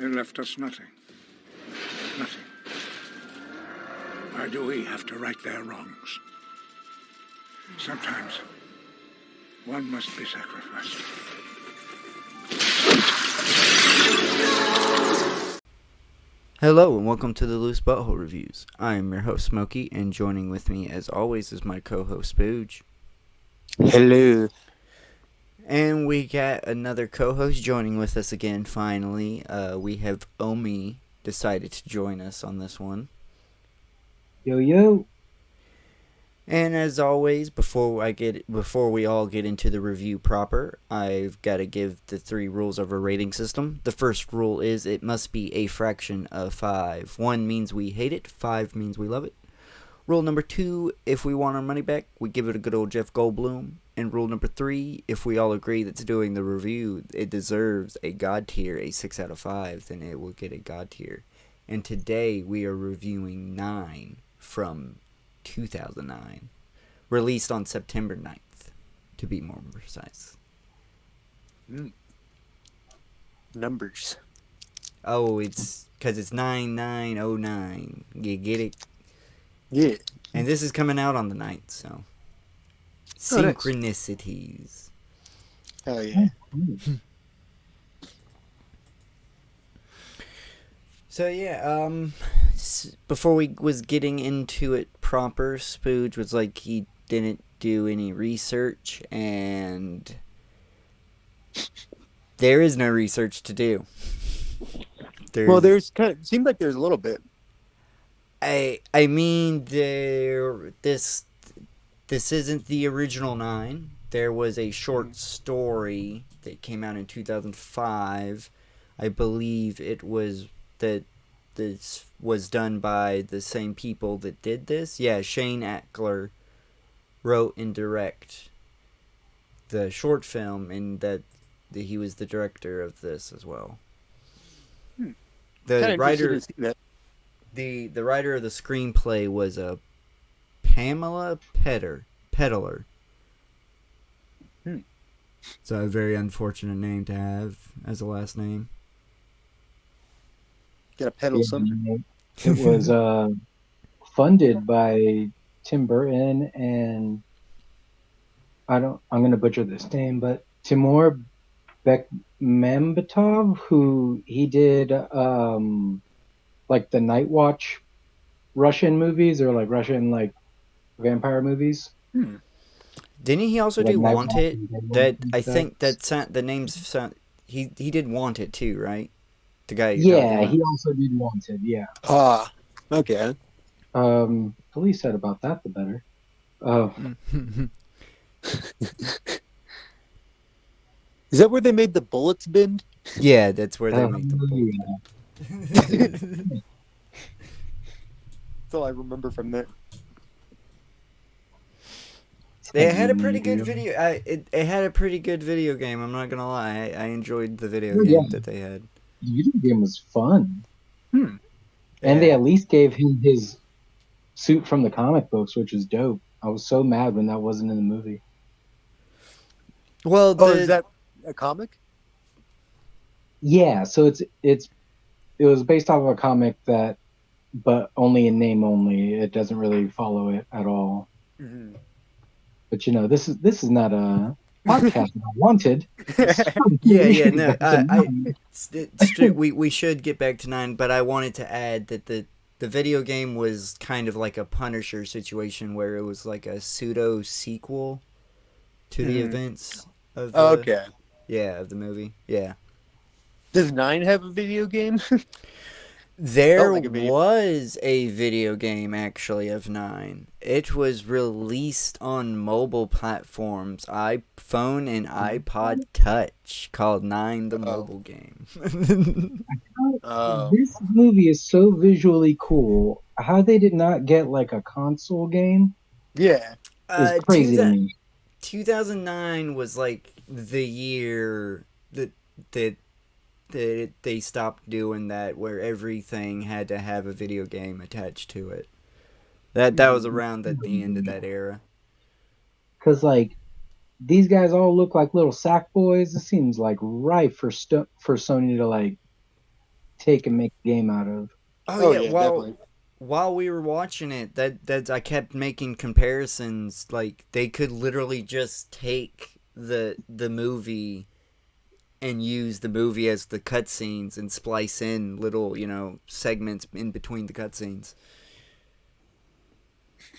They left us nothing. Nothing. Why do we have to right their wrongs? Sometimes one must be sacrificed. Hello and welcome to the Loose Butthole Reviews. I am your host Smokey, and joining with me as always is my co-host Spooge. Hello. And we got another co-host joining with us again finally. We have Omi decided to join us on this one. Yo yo. And as always, before we all get into the review proper, I've got to give the 3 rules of our rating system. The first rule is it must be a fraction of 5. 1 means we hate it, 5 means we love it. Rule number 2, if we want our money back, we give it a good old Jeff Goldblum. And rule number 3, if we all agree that's doing the review, it deserves a God tier, a 6 out of 5, then it will get a God tier. And today we are reviewing 9 from 2009, released on September 9th, to be more precise. Numbers. Oh, it's because it's 9909. You get it? Yeah. And this is coming out on the 9th, so. Synchronicities. Hell yeah. So yeah, before we was getting into it proper, Spooge was like he didn't do any research, and there is no research to do. There's kind of seemed like there's a little bit. I mean this isn't the original 9. There was a short story that came out in 2005. I believe it was that this was done by the same people that did this. Yeah, Shane Ackler wrote and directed the short film, and that he was the director of this as well. The writer, the writer of the screenplay was a Pamela Peddler. It's a very unfortunate name to have as a last name. Gotta peddle something. It was funded by Tim Burton and I'm gonna butcher this name, but Timur Bekmambetov, who he did like the Night Watch Russian movies, or like Russian like vampire movies. Didn't he also do Wanted? That I think that the name's he did Wanted too, right? The guy. Yeah, he also did Wanted. Yeah. Okay. The least said about that, the better. Is that where they made the bullets bend? Yeah, that's where they make the bullets. That's all I remember from that. They had a pretty good video. It had a pretty good video game. I'm not gonna lie. I enjoyed the video game that they had. The video game was fun. And Yeah. they at least gave him his suit from the comic books, which is dope. I was so mad when that wasn't in the movie. Well, is that a comic? Yeah, so it was based off of a comic that, but only in name only. It doesn't really follow it at all. Mm-hmm. But you know, this is not a podcast I wanted. We should get back to 9, but I wanted to add that the video game was kind of like a Punisher situation, where it was like a pseudo sequel to the events of the, of the movie. Yeah. Does 9 have a video game? There was a video game actually of 9. It was released on mobile platforms, iPhone and iPod Touch, called 9 the Mobile Game. This movie is so visually cool. How they did not get like a console game? Yeah. It's crazy to me. 2009 was like the year that they stopped doing that, where everything had to have a video game attached to it. That was around at the end of that era. Because like these guys all look like little sack boys. It seems like rife for Sony to like take and make a game out of. Oh Oh yeah, yeah, definitely. while we were watching it, that I kept making comparisons. Like they could literally just take the movie and use the movie as the cutscenes and splice in little segments in between the cutscenes.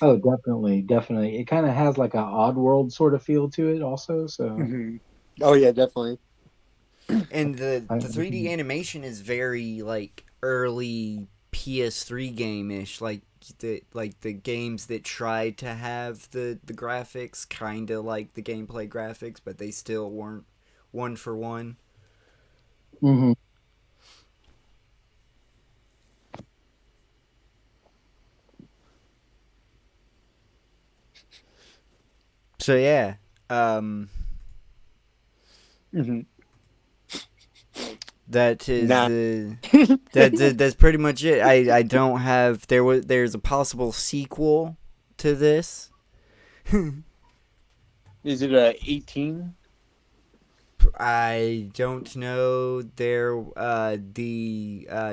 Oh, definitely, definitely. It kind of has like a odd world sort of feel to it, also. So, Hmm. Oh yeah, definitely. And the I, the 3D animation is very like early PS3 game ish, like the games that tried to have the graphics kind of like the gameplay graphics, but they still weren't one for one. Mhm. So yeah, um, Hmm. that is Nah. the that's pretty much it. I don't have there's a possible sequel to this. Is it a 18? I don't know. The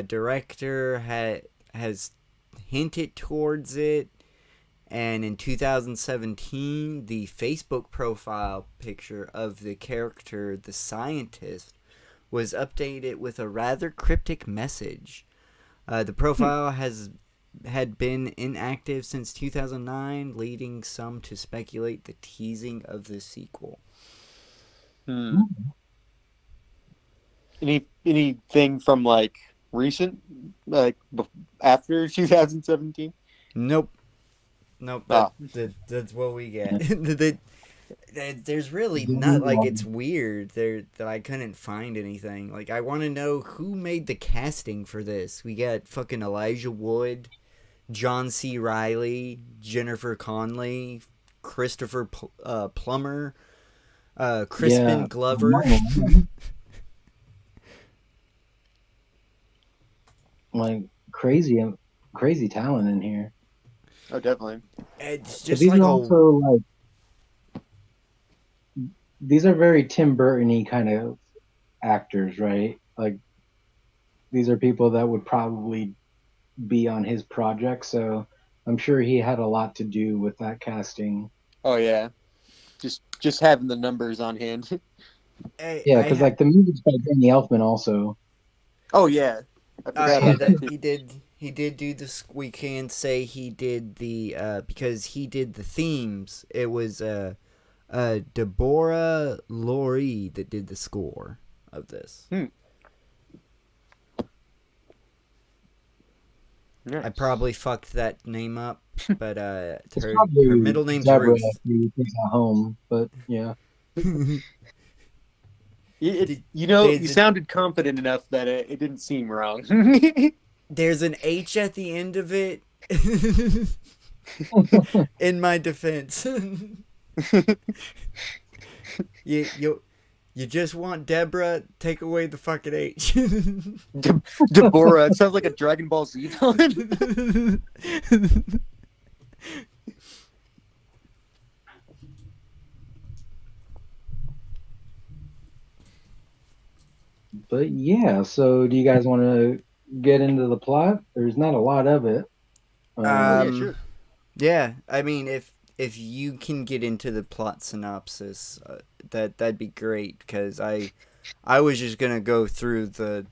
director has hinted towards it, and in 2017, the Facebook profile picture of the character, the scientist, was updated with a rather cryptic message. The profile had been inactive since 2009, leading some to speculate the teasing of the sequel. Hmm. Anything from like recent, like after 2017? Nope. Nope, Ah. that's what we get. Yeah. There's really not like it's weird there that I couldn't find anything. Like I want to know who made the casting for this. We got fucking Elijah Wood, John C. Riley, Jennifer Connelly, Christopher Plummer, Yeah, Crispin Glover. like crazy, crazy talent in here. Oh, definitely. It's But just these like are a also like these are very Tim Burton-y kind of actors, right? Like these are people that would probably be on his project, so I'm sure he had a lot to do with that casting. Oh yeah, just having the numbers on hand. Yeah, I because like the music's by Danny Elfman also. Oh yeah, I forgot yeah, about that that too. he did do this. We can say he did the because he did the themes. It was Deborah Laurie that did the score of this. Hmm. I Nice. probably fucked that name up, but It's her probably middle name's Deborah Ruth. who is at home, but yeah. It's Did- you there's a, sounded confident enough that it didn't seem wrong. there's an H at the end of it. In my defense, you just want Deborah, take away the fucking H. Deborah. It sounds like a Dragon Ball Z villain. But yeah, so do you guys want to get into the plot? There's not a lot of it. Oh yeah, um, sure. yeah, I mean, if you can get into the plot synopsis, that'd be great because I was just gonna go through the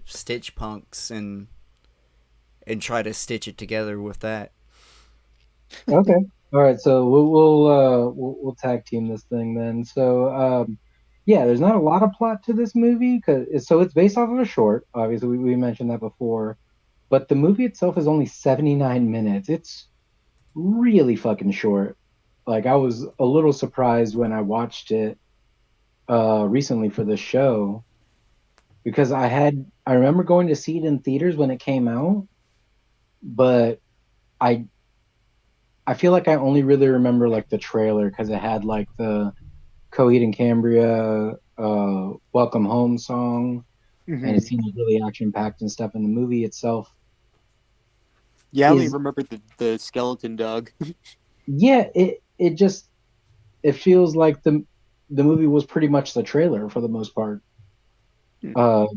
Stitch punks and try to stitch it together with that. Okay. All right. So we'll tag team this thing then. So yeah, there's not a lot of plot to this movie because so it's based off of a short. Obviously, we mentioned that before, but the movie itself is only 79 minutes. It's really fucking short. Like I was a little surprised when I watched it recently for the show because I remember going to see it in theaters when it came out, but I I feel like I only really remember like the trailer because it had like the Coheed and Cambria Welcome Home song, and it Hmm. seemed really action packed and stuff. And the movie itself Yeah, I only is remember the skeleton dog. yeah, it just it feels like the movie was pretty much the trailer for the most part,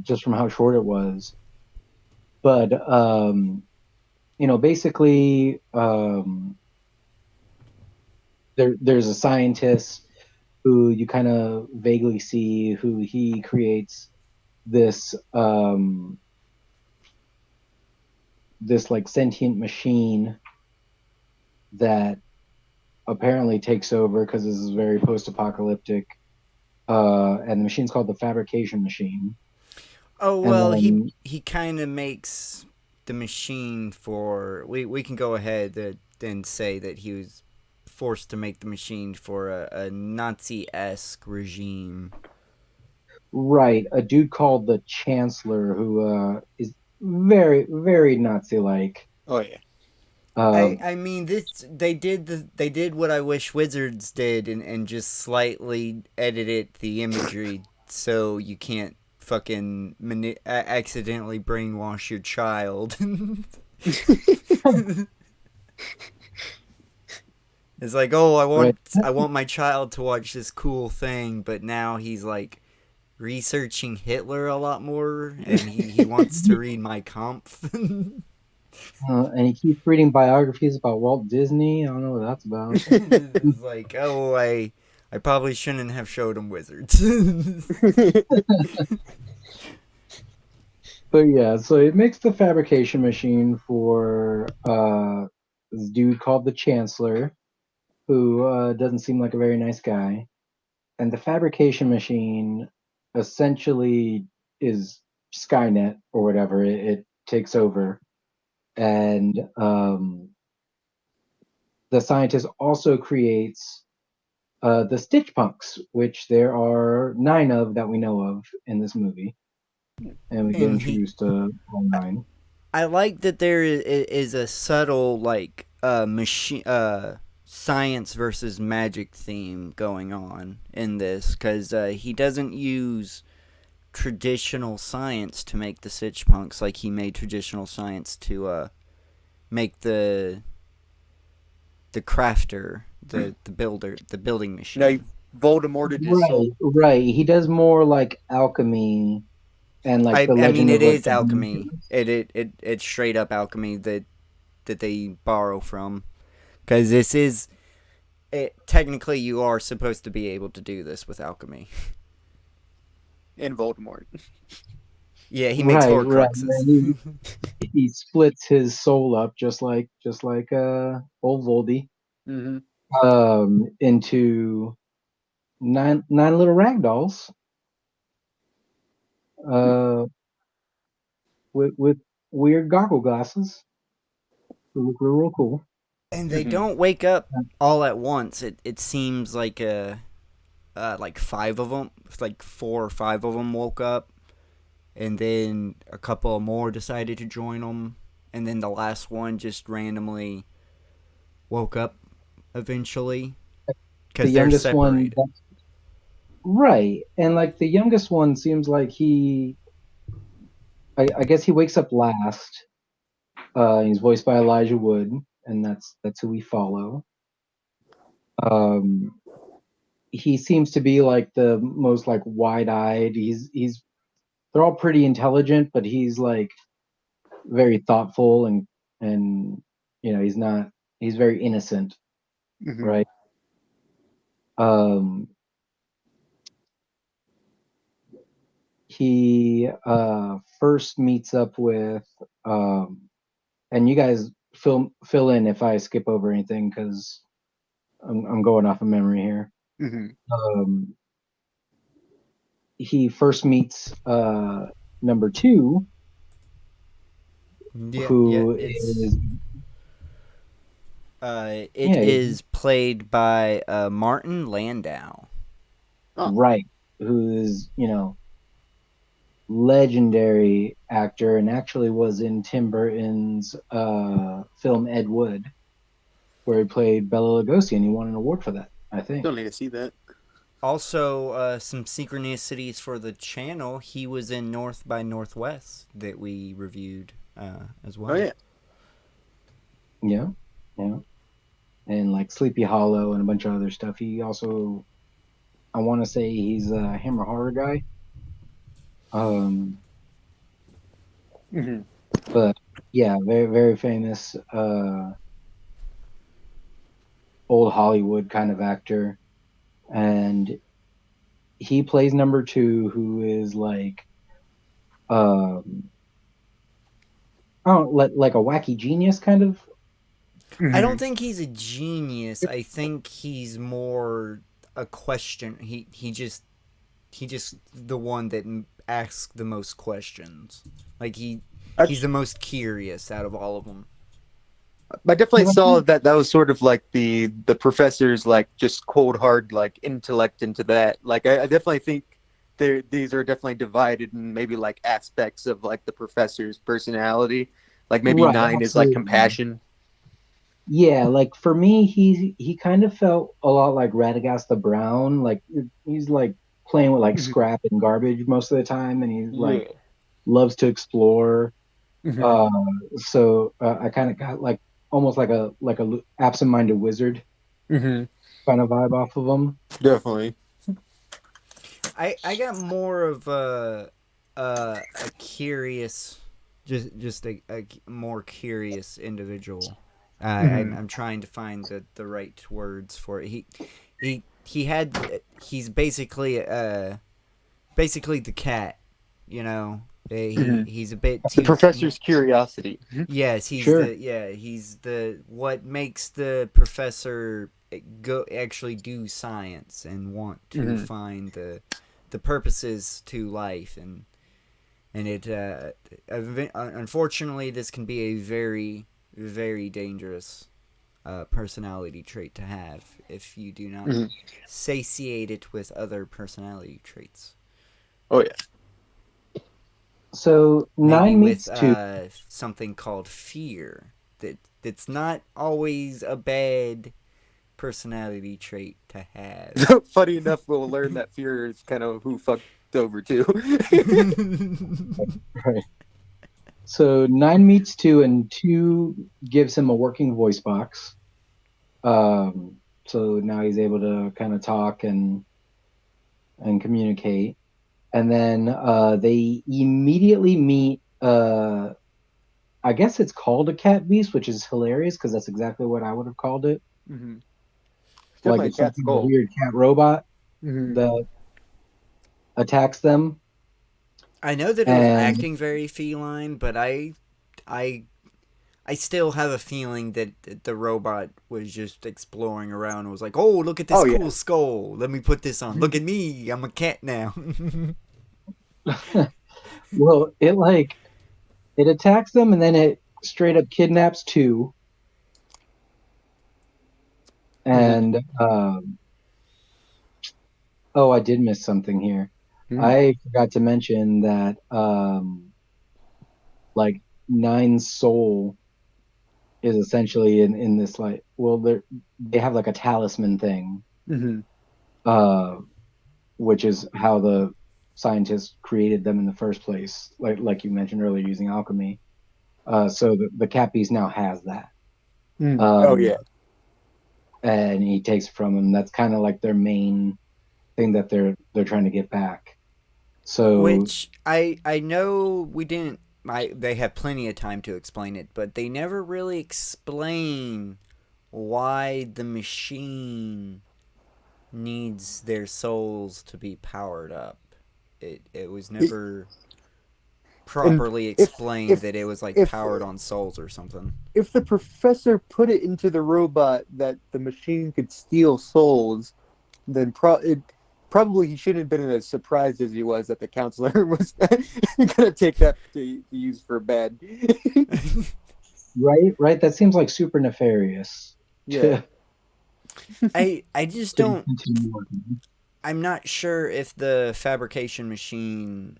just from how short it was. But basically, there's a scientist who you kind of vaguely see who he creates this this like sentient machine that apparently takes over because this is very post-apocalyptic. And the machine's called the fabrication machine. Oh And well, then- he kind of makes the machine for. We can go ahead and say that he was forced to make the machine for a Nazi-esque regime. Right, a dude called the Chancellor who is very, very Nazi-like. Oh yeah. I mean this they did what I wish Wizards did and just slightly edited the imagery so you can't fucking accidentally brainwash your child. It's like, oh, I want my child to watch this cool thing, but now he's like researching Hitler a lot more, and he wants to read my Kampf. And he keeps reading biographies about Walt Disney. I don't know what that's about. It's like, oh, I probably shouldn't have showed him Wizards. But yeah, so it makes the fabrication machine for this dude called the Chancellor, who doesn't seem like a very nice guy. And the fabrication machine essentially is Skynet or whatever. It takes over. And the scientist also creates the Stitch Punks, which there are 9 of that we know of in this movie. And we get introduced to all 9. I like that there is a subtle like machine science versus magic theme going on in this because he doesn't use traditional science to make the Stitch Punks like he made traditional science to make the crafter, the builder, the building machine. No, Voldemort did his soul. Right. He does more like alchemy and like the I legend mean, it of, like, is alchemy. It's straight up alchemy that they borrow from, because this is technically you are supposed to be able to do this with alchemy. And Voldemort. Yeah, he makes Horcruxes. Right. He splits his soul up just like old Voldy into nine little ragdolls. With weird goggle glasses. They look real cool. And they don't wake up all at once. It seems like like 5 of them, like 4 or 5 of them woke up, and then a couple more decided to join them, and then the last one just randomly woke up eventually because they're separated. Right, and like the youngest one seems like I guess he wakes up last. He's voiced by Elijah Wood, and that's who we follow. He seems to be like the most like wide-eyed. They're all pretty intelligent, but he's like very thoughtful and he's very innocent, right? He first meets up with and you guys fill in if I skip over anything because I'm going off of memory here. He first meets number 2, who is played by Martin Landau. Right, who is legendary actor and actually was in Tim Burton's film Ed Wood, where he played Bela Lugosi, and he won an award for that, I think. Don't need to see that. Also, some synchronicities for the channel. He was in North by Northwest that we reviewed as well. Oh, yeah. Yeah. And like Sleepy Hollow and a bunch of other stuff. He also, I want to say he's a Hammer Horror guy. But yeah, very very famous old Hollywood kind of actor, and he plays number two, who is like um I don't like a wacky genius kind of. I don't think he's a genius. I think he's more a question. He just the one that asks the most questions. Like he's the most curious out of all of them. I definitely Yeah. saw that was sort of like the professor's like just cold hard like intellect into that. Like I definitely think these are definitely divided in maybe like aspects of like the professor's personality. Like maybe Right, nine is like absolutely. compassion. Yeah, like for me, he kind of felt a lot like Radagast Brown. Like he's like playing with like Mhm. scrap and garbage most of the time, and he's Yeah. like loves to explore. Hmm. Uh, so I kind of got like almost like a absent-minded wizard Hmm. kind of vibe off of him. Definitely. I got more of a curious, just a more curious individual. Hmm. I'm trying to find the right words for it. He had he's basically the cat, you know. Hmm. He's a bit The too. professor's curiosity. Yes, Sure. he's the what makes the professor go actually do science and want to Hmm. find the purposes to life, and it unfortunately this can be a very very dangerous personality trait to have if you do not Hmm. satiate it with other personality traits. Oh yeah. So Maybe nine with meets two. something called fear. That's not always a bad personality trait to have. Funny enough, we'll learn that fear is kind of who fucked over too. Right. So nine meets two, and two gives him a working voice box. So now he's able to kind of talk and communicate. And then they immediately meet. I guess it's called a cat beast, which is hilarious because that's exactly what I would have called it. Hmm. It's Like definitely a it's some cat kind of skull. weird cat robot Hmm. that attacks them. I know that it was And acting very feline, but I I still have a feeling that the robot was just exploring around and was like, "Oh, look at this Oh yeah. cool skull. Let me put this on. Look at me. I'm a cat now." well, it attacks them, and then it straight up kidnaps two. Hmm. And oh, I did miss something here. Hmm. I forgot to mention that like Nine's soul is essentially in this like well they have like a talisman thing, Hmm. uh, which is how the scientists created them in the first place, like you mentioned earlier using alchemy. So the cat beast now has that. Oh Um, yeah. and he takes it from him. That's kind of like their main thing that they're trying to get back. So Which I know we didn't. They have plenty of time to explain it, but they never really explain why the machine needs their souls to be powered up. It was It- never and properly if explained if that it was like if powered on souls or something. if the professor put it into the robot that the machine could steal souls, then probably he shouldn't have been as surprised as he was that the counselor was gonna take that to use for bad. right, that seems like super nefarious Yeah. I just to don't. continue working. I'm not sure if the fabrication machine.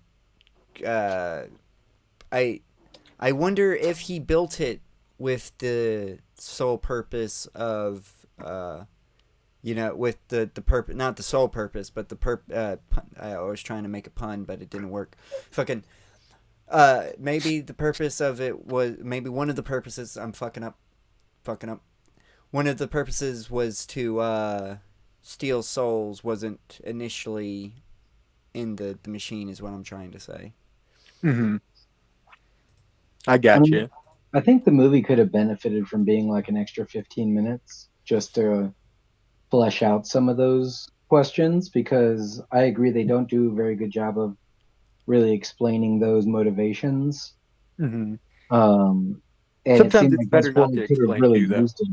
Uh, I I wonder if he built it with the sole purpose of with the purpose, not the sole purpose, but I was trying to make a pun, but it didn't work. Fucking maybe the purpose of it was maybe one of the purposes. I'm fucking up. One of the purposes was to steal souls. Wasn't initially in the machine, is what I'm trying to say. Hmm. I got you. I think the movie could have benefited from being like an extra 15 minutes just to flesh out some of those questions, because I agree they don't do a very good job of really explaining those motivations. Hmm. And it Sometimes seemed it's like this better not world to could have explain really too, though. used it.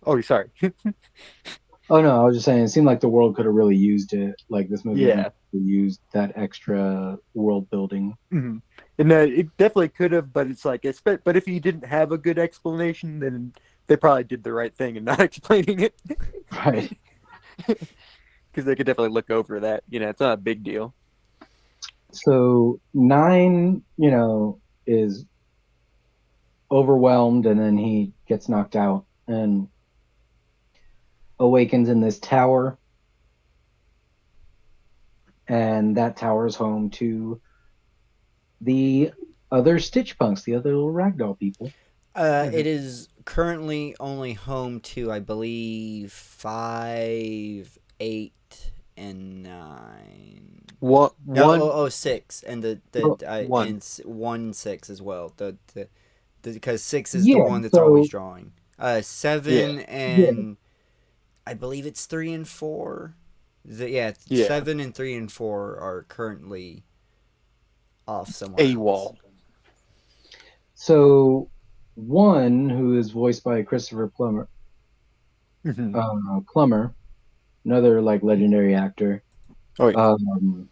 Oh, sorry. Oh no, I was just saying it seemed like the world could have really used it. Like this movie didn't Yeah. really use that extra world building. Hmm. And it definitely could have, but it's like, but if you didn't have a good explanation, then they probably did the right thing in not explaining it, Right. because they could definitely look over that. It's not a big deal. So nine, is overwhelmed, and then he gets knocked out and awakens in this tower, and that tower is home to the other Stitch Punks, the other little ragdoll people. It is currently only home to, I believe, 5, 8, and 9. What No, one? 6, and Well, One. 1 6 as well. Because 6 is the yeah, one that's so always drawing. Yeah. 7 yeah, and I believe it's 3 and 4. Yeah, Yeah. 7 and 3 and 4 are currently off somewhere else. AWOL. so one who is voiced by Christopher Hmm. Plummer, another like legendary actor, Oh yeah. um,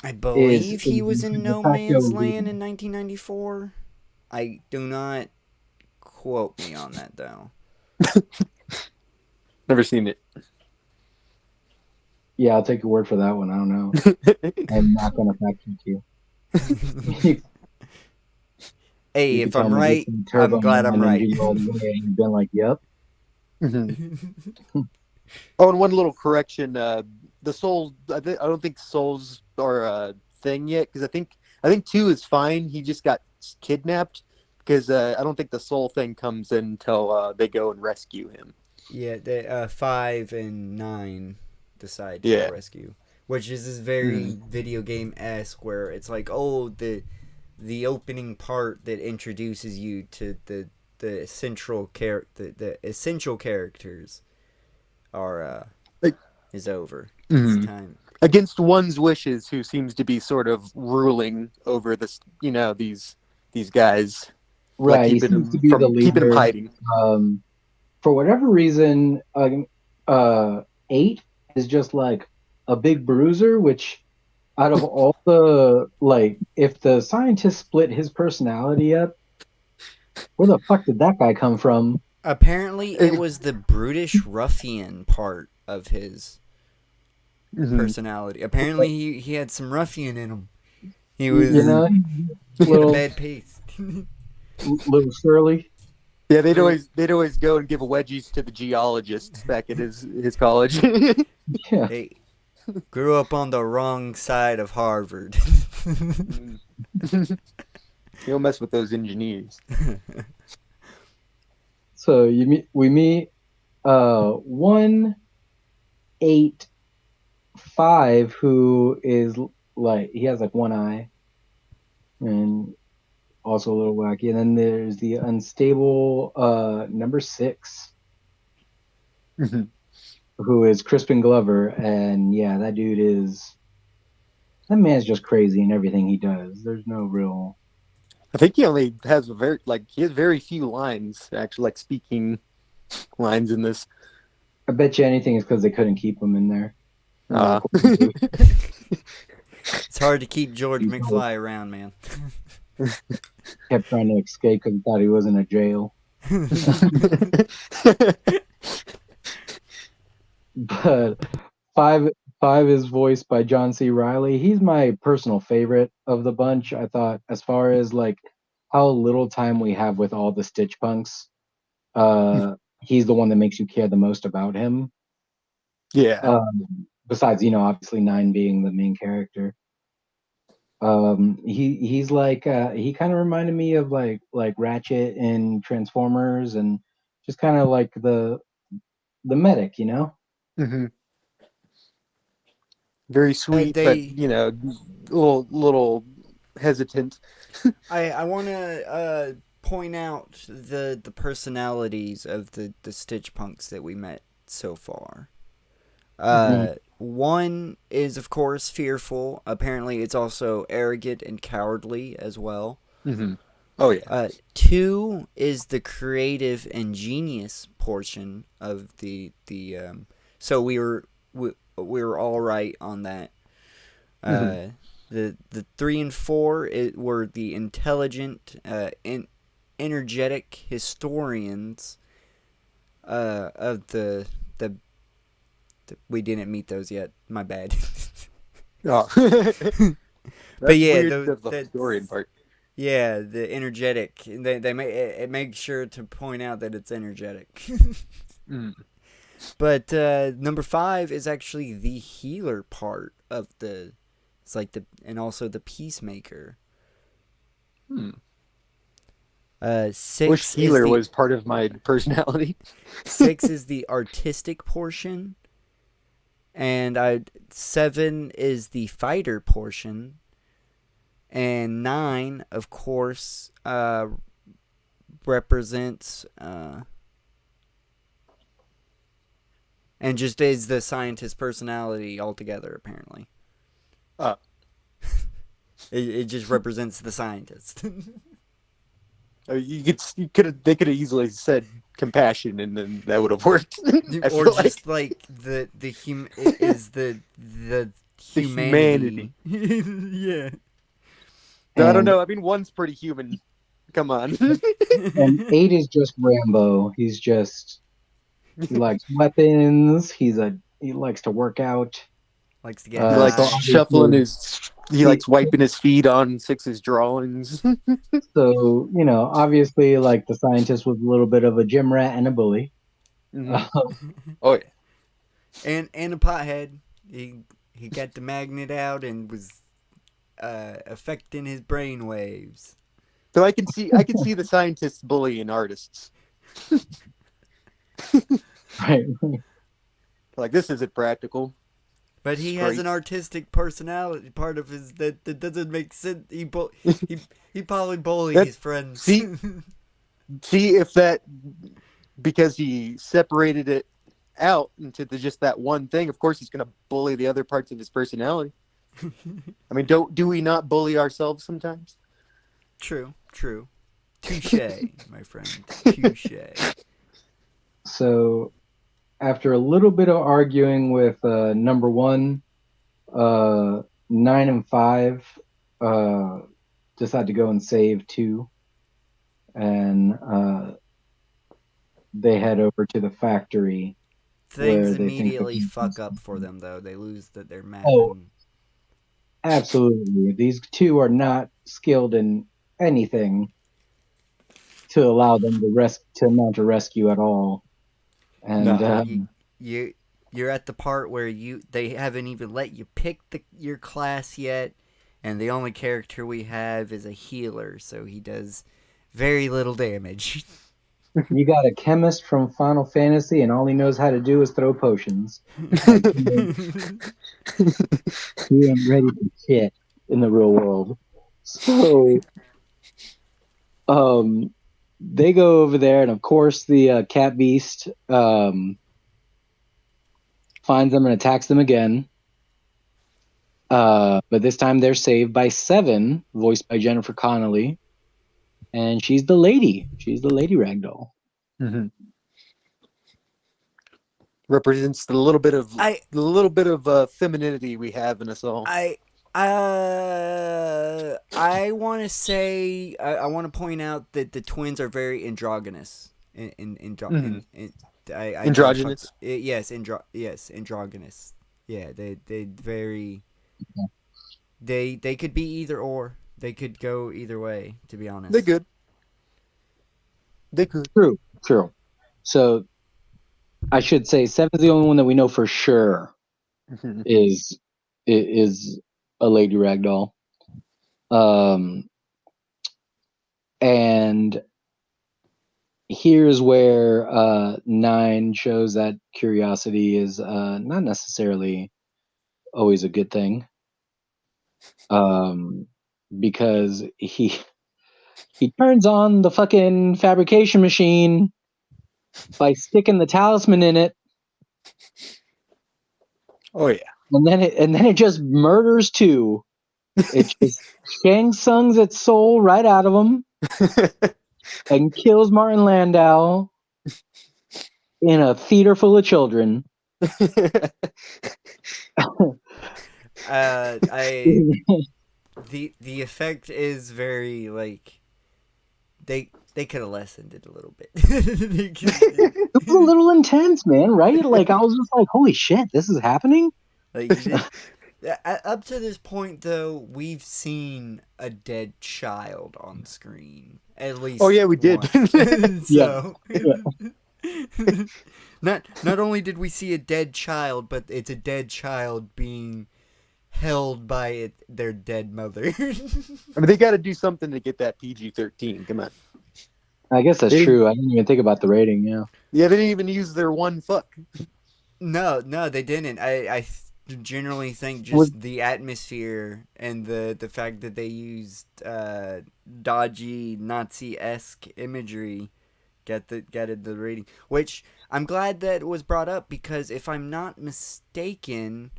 I is believe he was in de No facto Man's Land leader. in 1994. I do not quote me on that though. Never seen it. Yeah, I'll take your word for that one. I don't know. I'm not gonna fact check you. Hey, You could if tell I'm me this right, thing I'm Turbo glad I'm Man and right. G all the way, and you've been like, "Yep." Mhm. Oh, and one little correction: the souls. I don't think souls are a thing yet, because I think two is fine. He just got kidnapped, because I don't think the soul thing comes in until they go and rescue him. Yeah, the 5 and 9 decide to go Yeah. rescue, which is this very Mhm. video game esque where it's like, oh, the opening part that introduces you to the the essential characters are Like, is over. It's mhm. time. Against one's wishes, who seems to be sort of ruling over this. These guys, like Right. He keeping seems to him be the keep him leader. hiding. Um, for whatever reason, eight is just like a big bruiser, which out of all the like, if the scientists split his personality up, where the fuck did that guy come from? Apparently, it was the brutish ruffian part of his Mhm. personality. Apparently, he had some ruffian in him. He You was know, he had a little bad pace. little Shirley. Yeah, they'd always go and give wedgies to the geologists back at his college. Yeah. Hey, grew up on the wrong side of Harvard. You don't mess with those engineers. So we meet 185, who is like he has like one eye and also a little wacky. And then there's the unstable number 6, who is Crispin Glover, and yeah, that man's just crazy in everything he does. There's no real. I think he only has he has very few lines, actually, like speaking lines in this. I bet you anything is because they couldn't keep him in there. In the Uh, recording booth. It's hard to keep George He McFly around, man. kept trying to escape because he thought he was in a jail. But five is voiced by John C. Riley. He's my personal favorite of the bunch. I thought, as far as like how little time we have with all the Stitch Punks, he's the one that makes you care the most about him. Yeah. Besides, obviously Nine being the main character. He's like he kind of reminded me of like Ratchet in Transformers, and just kind of like the medic. Hmm. Very sweet, but they little hesitant. I want to point out the personalities of the Stitch Punks that we met so far. One is, of course, fearful. Apparently, it's also arrogant and cowardly as well. Mm-hmm. Oh yeah. Two is the creative and genius portion of the. So we were all right on that. The 3 and 4 were the intelligent, energetic historians of the. We didn't meet those yet. My bad. Oh. But yeah, the historian part. Yeah, the energetic. They make sure to point out that it's energetic. But number 5 is actually the healer part of the. It's like and also the peacemaker. 6 Wish healer was part of my personality. 6 is the artistic portion, and 7 is the fighter portion, and 9, of course, represents and just is the scientist personality altogether. Apparently, it just represents the scientist. They could have easily said compassion, and then that would have worked. Or just like the humanity. Yeah. I don't know. I mean, 1's pretty human. Come on. And 8 is just Rambo. He likes weapons. He likes to work out. Likes to get. He likes shuffling his. He likes wiping his feet on 6's drawings. So, obviously, like, the scientist was a little bit of a gym rat and a bully. Oh yeah. And a pothead. He got the magnet out and was affecting his brain waves. So I can see the scientists bullying artists. Right. Like, this isn't practical. But he has an artistic personality part of his that doesn't make sense. He probably bullied his friends. See if that, because he separated it out into just that one thing. Of course, he's going to bully the other parts of his personality. I mean, do we not bully ourselves sometimes? True. Touche, my friend. Touche. So, after a little bit of arguing with number 1, 9 and 5 decided to go and save 2, and they head over to the factory. Things immediately fuck up for them, though. They lose their map. Oh, absolutely. These 2 are not skilled in anything to allow them to mount a rescue at all. And you're at the part where they haven't even let you pick your class yet, and the only character we have is a healer, so he does very little damage. You got a chemist from Final Fantasy, and all he knows how to do is throw potions. He ain't ready for shit in the real world. So, they go over there, and of course the cat beast finds them and attacks them again. But this time they're saved by 7, voiced by Jennifer Connelly, and she's the lady. She's the Lady Ragdoll. Mm-hmm. Represents the little bit of femininity we have in us all. I want to say I want to point out that the twins are very androgynous. Androgynous. Yes, androgynous. Yeah, they very. They could be either or. They could go either way. To be honest, They could. True. So, I should say 7's the only one that we know for sure is a Lady Ragdoll. And here's where 9 shows that curiosity is not necessarily always a good thing. because he turns on the fucking fabrication machine by sticking the talisman in it, Oh yeah. and then it just murders two. It just Shang Tsung's its soul right out of him and kills Martin Landau in a theater full of children. I the effect is very like they could have lessened it a little bit. It was a little intense, man, right? Like, I was just like, holy shit, this is happening? Like up to this point, though, we've seen a dead child on screen at least. Oh, yeah, we did. once. Yeah. Not only did we see a dead child, but it's a dead child being held by their dead mother. I mean, they got to do something to get that PG-13. Come on. I guess that's true. I didn't even think about the rating, yeah. Yeah, they didn't even use their one fuck. No, they didn't. I generally think just the atmosphere and the fact that they used dodgy Nazi-esque imagery get the rating. Which I'm glad that was brought up, because if I'm not mistaken,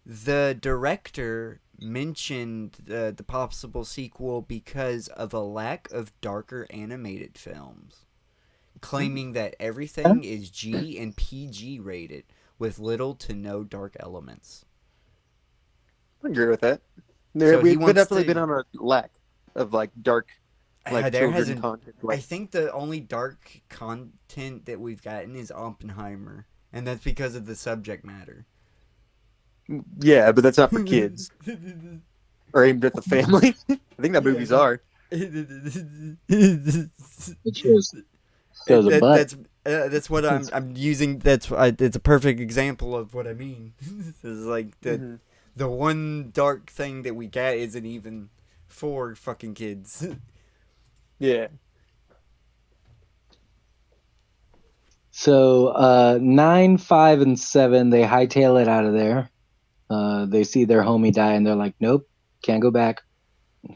the director mentioned the possible sequel because of a lack of darker animated films, claiming that everything is G and PG rated with little to no dark elements. I agree with that. So We've definitely been on a lack of like dark, like there children hasn't. content. I think the only dark content that we've gotten is Oppenheimer, and that's because of the subject matter. Yeah, but that's not for kids or aimed at the family. I think that movies are. It shows a butt. That's what I'm using. It's a perfect example of what I mean. It's like the one dark thing that we get isn't even for fucking kids. Yeah. So 9, 5, and 7, they hightail it out of there. They see their homie die, and they're like, "Nope, can't go back.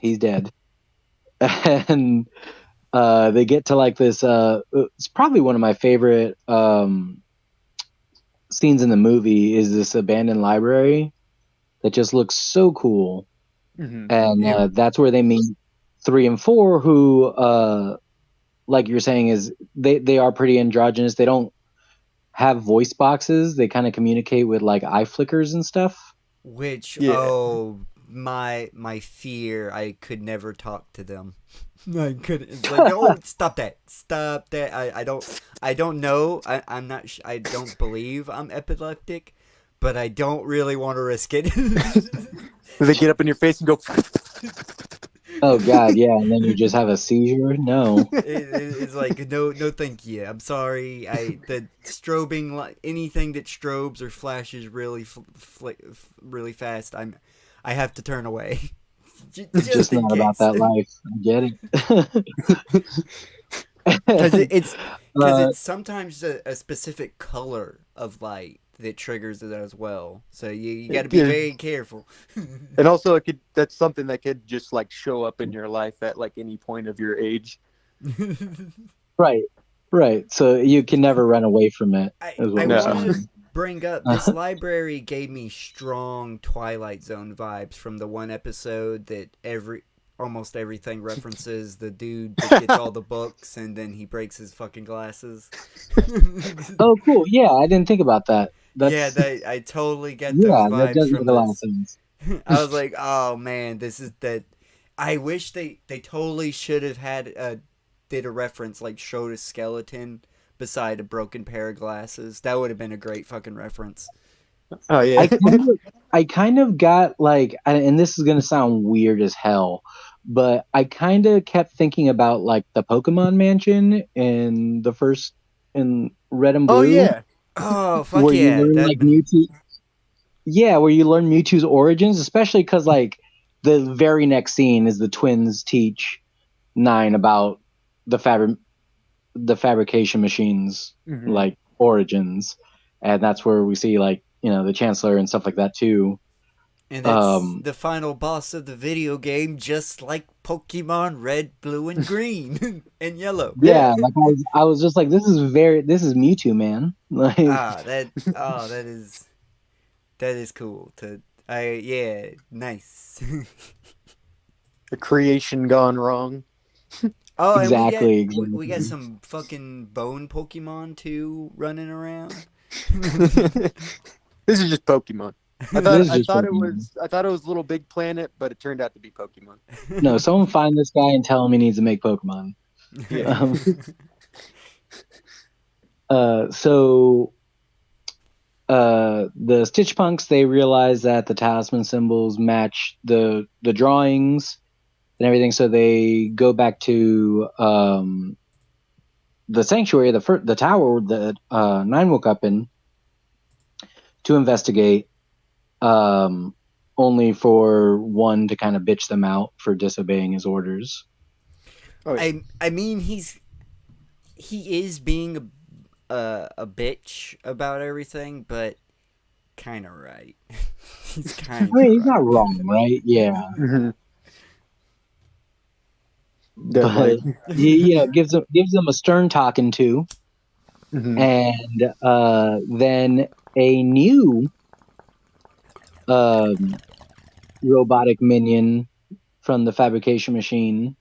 He's dead." And they get to like this. It's probably one of my favorite scenes in the movie. Is this abandoned library that just looks so cool, and that's where they meet 3 and 4, who, like you're saying, is they are pretty androgynous. They don't have voice boxes. They kind of communicate with like eye flickers and stuff. Which my fear, I could never talk to them. I couldn't. It's like, oh, stop that. I don't know. I'm not. I don't believe I'm epileptic, but I don't really want to risk it. They get up in your face and go. Oh God, yeah, and then you just have a seizure. No, it's like no, thank you. I'm sorry. The strobing, anything that strobes or flashes really, really fast, I have to turn away. Just not case. About that life. I get it. Because it's sometimes a specific color of light that triggers it as well. So you got to be very careful. And also, that's something that could just like show up in your life at like any point of your age. Right. So you can never run away from it. I want to bring up, this library gave me strong Twilight Zone vibes from the one episode that almost everything references the dude that gets all the books and then he breaks his fucking glasses. Oh, cool. Yeah, I didn't think about that. I totally get those vibes that does from make a lot of sense. I was like, oh man, this is that. I wish they totally should have had did a reference, like showed a skeleton beside a broken pair of glasses. That would have been a great fucking reference. Oh yeah. I kind of got like, and this is gonna sound weird as hell, but I kind of kept thinking about like the Pokemon Mansion in Red and Blue. Oh yeah. Oh fuck where yeah! You learn, like, Mewtwo. Yeah, where you learn Mewtwo's origins, especially because like the very next scene is the twins teach 9 about the fabrication machines, like origins, and that's where we see like the Chancellor and stuff like that too. And that's Um, the final boss of the video game, just like Pokemon Red, Blue, and Green, and Yellow. yeah, like I was just like, this is Mewtwo, man. Like, That is cool. Yeah, nice. The creation gone wrong. Oh, and exactly, we got exactly. some fucking bone Pokemon too running around. This is just Pokemon. I thought This is I just thought it Pokemon. was I thought it was Little Big Planet, but it turned out to be Pokemon. No, someone find this guy and tell him he needs to make Pokemon. Yeah. Um, so the Stitch Punks, they realize that the talisman symbols match the drawings and everything, so they go back to the sanctuary, the tower that Nine woke up in, to investigate. Only for one to kind of bitch them out for disobeying his orders. Oh, yeah. I mean he is being a bitch about everything, but kind of right. He's kind I mean, of he's not right. wrong, right? Yeah, Mhm. but Definitely. he, gives them a stern talking to, Mhm. and then a new um, robotic minion from the fabrication machine,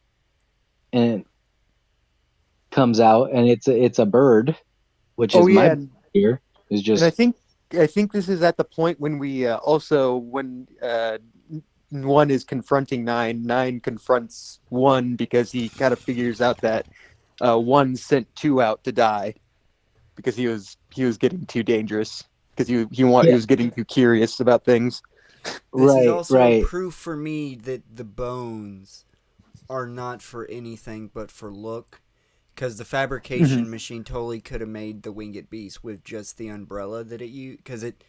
and comes out, and it's a bird, which Oh is yeah, my here is and I just think this is at the point when we also when one is confronting nine. Nine confronts one because he kind of figures out that one sent two out to die because he was getting too dangerous because he yeah, was getting too curious about things. This is right, also right. proof for me that the bones are not for anything but for look. Because the fabrication Mhm. machine totally could have made the winged beast with just the umbrella that it used. Because it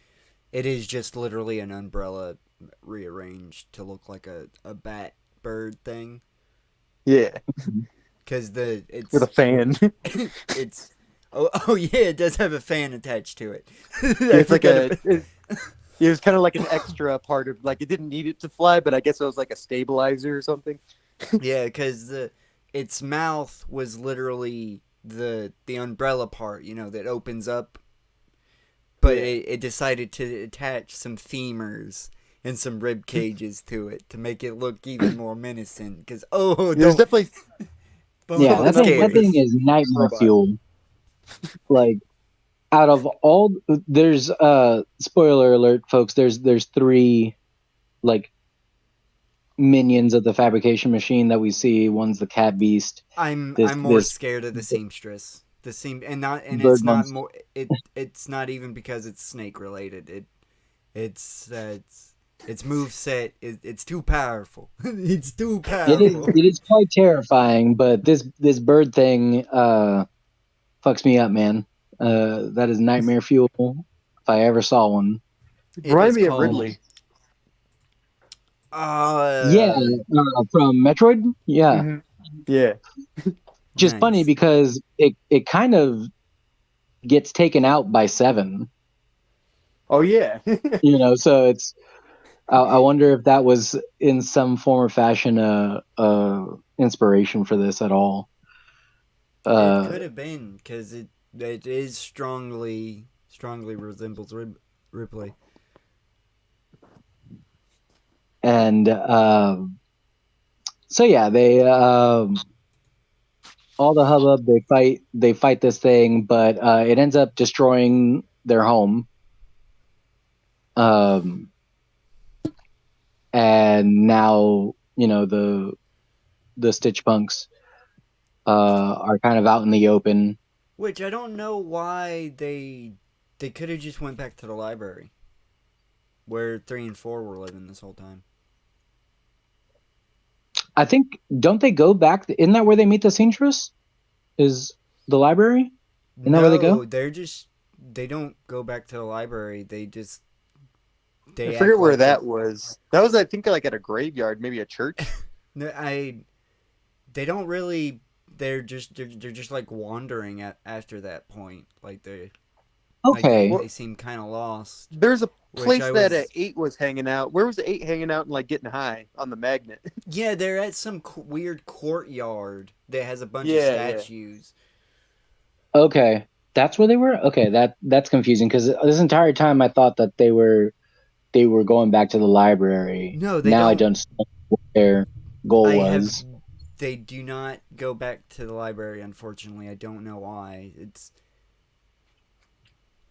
is just literally an umbrella rearranged to look like a bat bird thing. Yeah, Because with a fan. it's oh yeah, it does have a fan attached to it. I It's like forgot about. it was kind of like an extra part of like it didn't need it to fly, but I guess it was like a stabilizer or something. Yeah, because its mouth was literally the umbrella part, that opens up, but Yeah. it decided to attach some femurs and some rib cages to it to make it look even more menacing. Because There's don't definitely bones Yeah, are something up that with scary. thing this is nightmare robot. fuel. Like, out of all, there's spoiler alert, folks. There's three like minions of the fabrication machine that we see. One's the cat beast. I'm more This scared of the seamstress. The seam and bird it's not one's more it's not even because it's snake related. Its move set it's too powerful. It's too powerful. it is quite terrifying. But this bird thing fucks me up, man. That is nightmare fuel if I ever saw one. It Remind is me of called Ridley. Yeah, uh from Metroid. Yeah, Hmm. Yeah. just funny nice. because it kind of gets taken out by Seven. Oh yeah. So it's I wonder if that was in some form or fashion inspiration for this at all. It Uh, could have been because it is strongly resembles Ripley. and so yeah, they all the hubbub, they fight this thing, but it ends up destroying their home. Um, and now the Stitch Punks are kind of out in the open. Which I don't know why they could have just went back to the library where 3 and 4 were living this whole time. I think, don't they go back? Isn't that where they meet the seamstress? Is the library? Isn't that where they go? No, they don't go back to the library. I They act forget where like that was. That was I think like at a graveyard, maybe a church. no, they don't really. They're just like wandering after that point. Like Like they, Okay. they seem kind of lost. There's a Which place I that was. 8 was hanging out. Where was 8 hanging out and like getting high on the magnet? Yeah, they're at some weird courtyard that has a bunch of Yeah. statues. Okay. That's where they were? Okay, that's confusing because this entire time I thought that they were going back to the library. No, they Now I don't. don't know what their goal I have. was. They do not go back to the library. Unfortunately, I don't know why. It's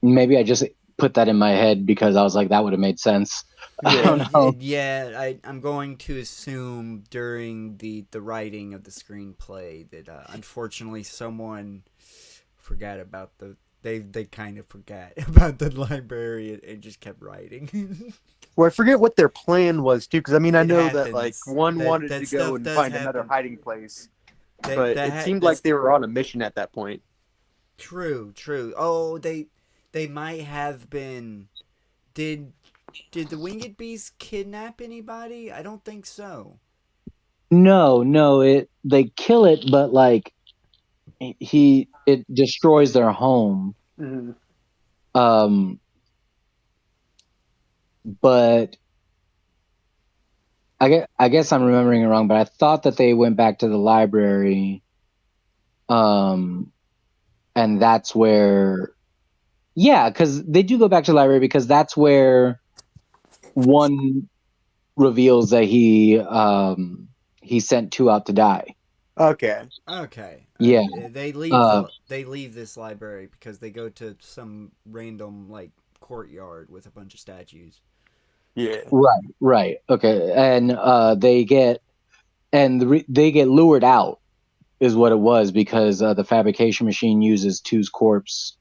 Maybe I just put that in my head because I was like, that would have made sense. I don't know. yeah. I'm going to assume during the writing of the screenplay that unfortunately someone forgot about the. They kind of forgot about the library and just kept writing. Well, I forget what their plan was too, because I mean I It know that like happens. one That wanted that to stuff go and does find another happen. hiding place, That but that it ha- seemed that's like they were on a mission at that point. true. True. Oh, they might have been. Did the winged beast kidnap anybody? I don't think so. No, they kill it, but like it destroys their home. Mm-hmm. Um, but I guess I'm remembering it wrong, but I thought that they went back to the library. Um, and that's where, yeah, because they do go back to the library because that's where one reveals that he sent two out to die. Okay. Okay. Yeah. They leave this library because they go to some random like courtyard with a bunch of statues. Yeah. Right. Okay. And they get lured out is what it was because the fabrication machine uses Two's corpse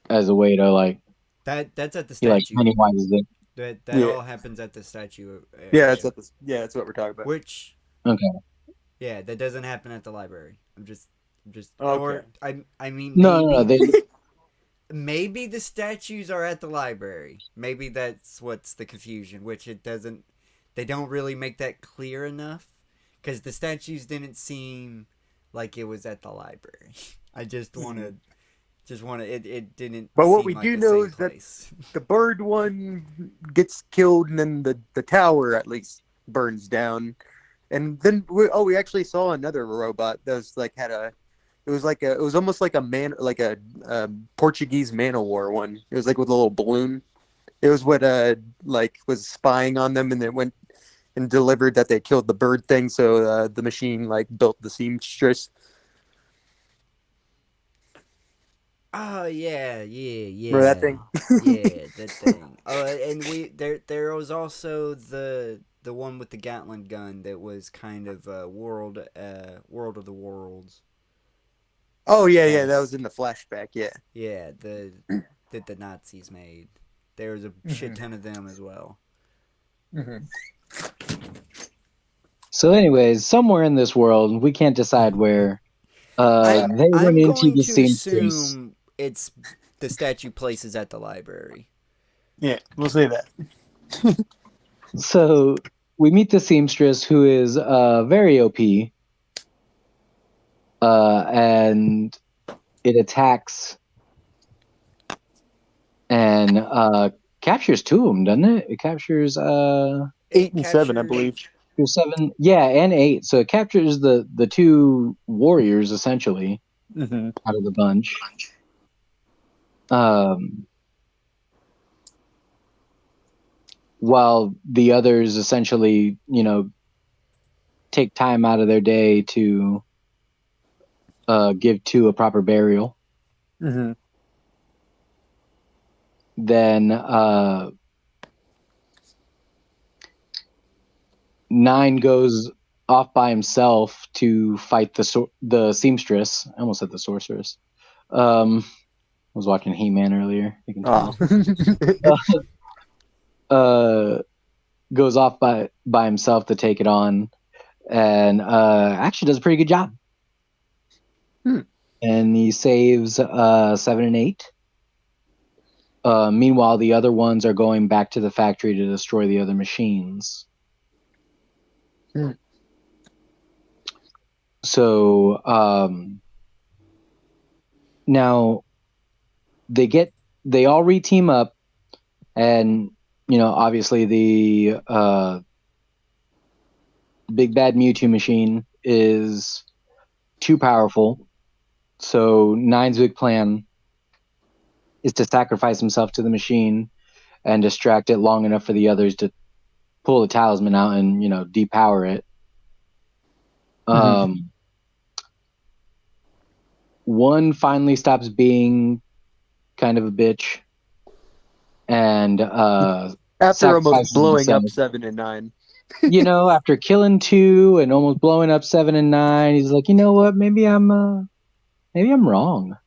as a way to like That's at the he like statue. Pennywise's it. That Yeah. all happens at the statue Yeah, area. that's what we're talking about. Which Okay. yeah, that doesn't happen at the library. I'm just Okay. or I mean No. maybe the statues are at the library. Maybe that's what's the confusion, which it doesn't. They don't really make that clear enough because the statues didn't seem like it was at the library. I just want to. It didn't. But what seem we like do the know same is that place. the bird one gets killed, and then the tower at least burns down. And then we actually saw another robot that was like had a it was almost like a Portuguese man of war one. It was like with a little balloon. It was what like was spying on them, and it went and delivered that they killed the bird thing. So the machine like built the seamstress. Oh yeah. Remember that thing? Yeah, that thing. And there was also the one with the Gatling gun that was kind of World of the Worlds. Oh yeah, that was Esque. in the flashback. Yeah. Yeah, that the Nazis made. There was a shit ton of them as well. Mm-hmm. So, anyways, somewhere in this world, we can't decide where. They run I'm into going the to seamstress. assume it's the statue places at the library. Yeah, we'll say that. So we meet the seamstress, who is very OP, and it attacks and captures two of them, doesn't it? It captures 8 and 7, I believe. 7, yeah, and 8. So it captures the two warriors essentially Mm-hmm. out of the bunch. While the others essentially, take time out of their day to give two a proper burial. Mm-hmm. Then 9 goes off by himself to fight the seamstress. I almost said the sorceress. I was watching He-Man earlier. You can tell. Goes off by himself to take it on, and actually does a pretty good job. And he saves 7 and 8. Meanwhile, the other ones are going back to the factory to destroy the other machines. So now they all re-team up, and obviously the big bad Mewtwo machine is too powerful. So Nine's big plan is to sacrifice himself to the machine and distract it long enough for the others to pull the talisman out and depower it. One finally stops being kind of a bitch and After almost sacrifices blowing up himself. 7 and 9. After killing 2 and almost blowing up 7 and 9, he's like, you know what? Maybe I'm wrong.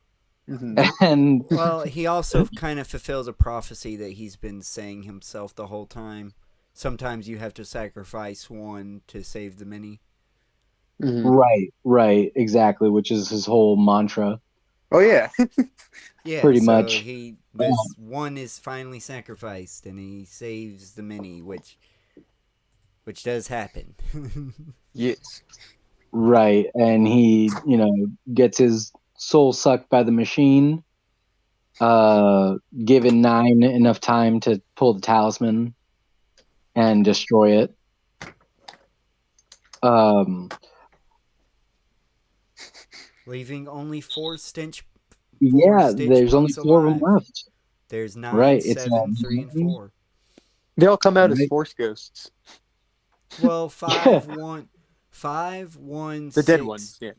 And Well, he also kind of fulfills a prophecy that he's been saying himself the whole time. Sometimes you have to sacrifice one to save the many. Right, exactly, which is his whole mantra. Oh yeah. Yeah, pretty so much. This one is finally sacrificed, and he saves the many, which does happen. Yes. Right, and he, gets his soul sucked by the machine, given 9 enough time to pull the talisman and destroy it. Leaving only 4 stench. There's only punks 4 of them alive. left. There's 9, Right, 7, 3, and 4. They all come out as Force ghosts. Well, 5, 1, 5, 1, The 6, dead ones, yeah.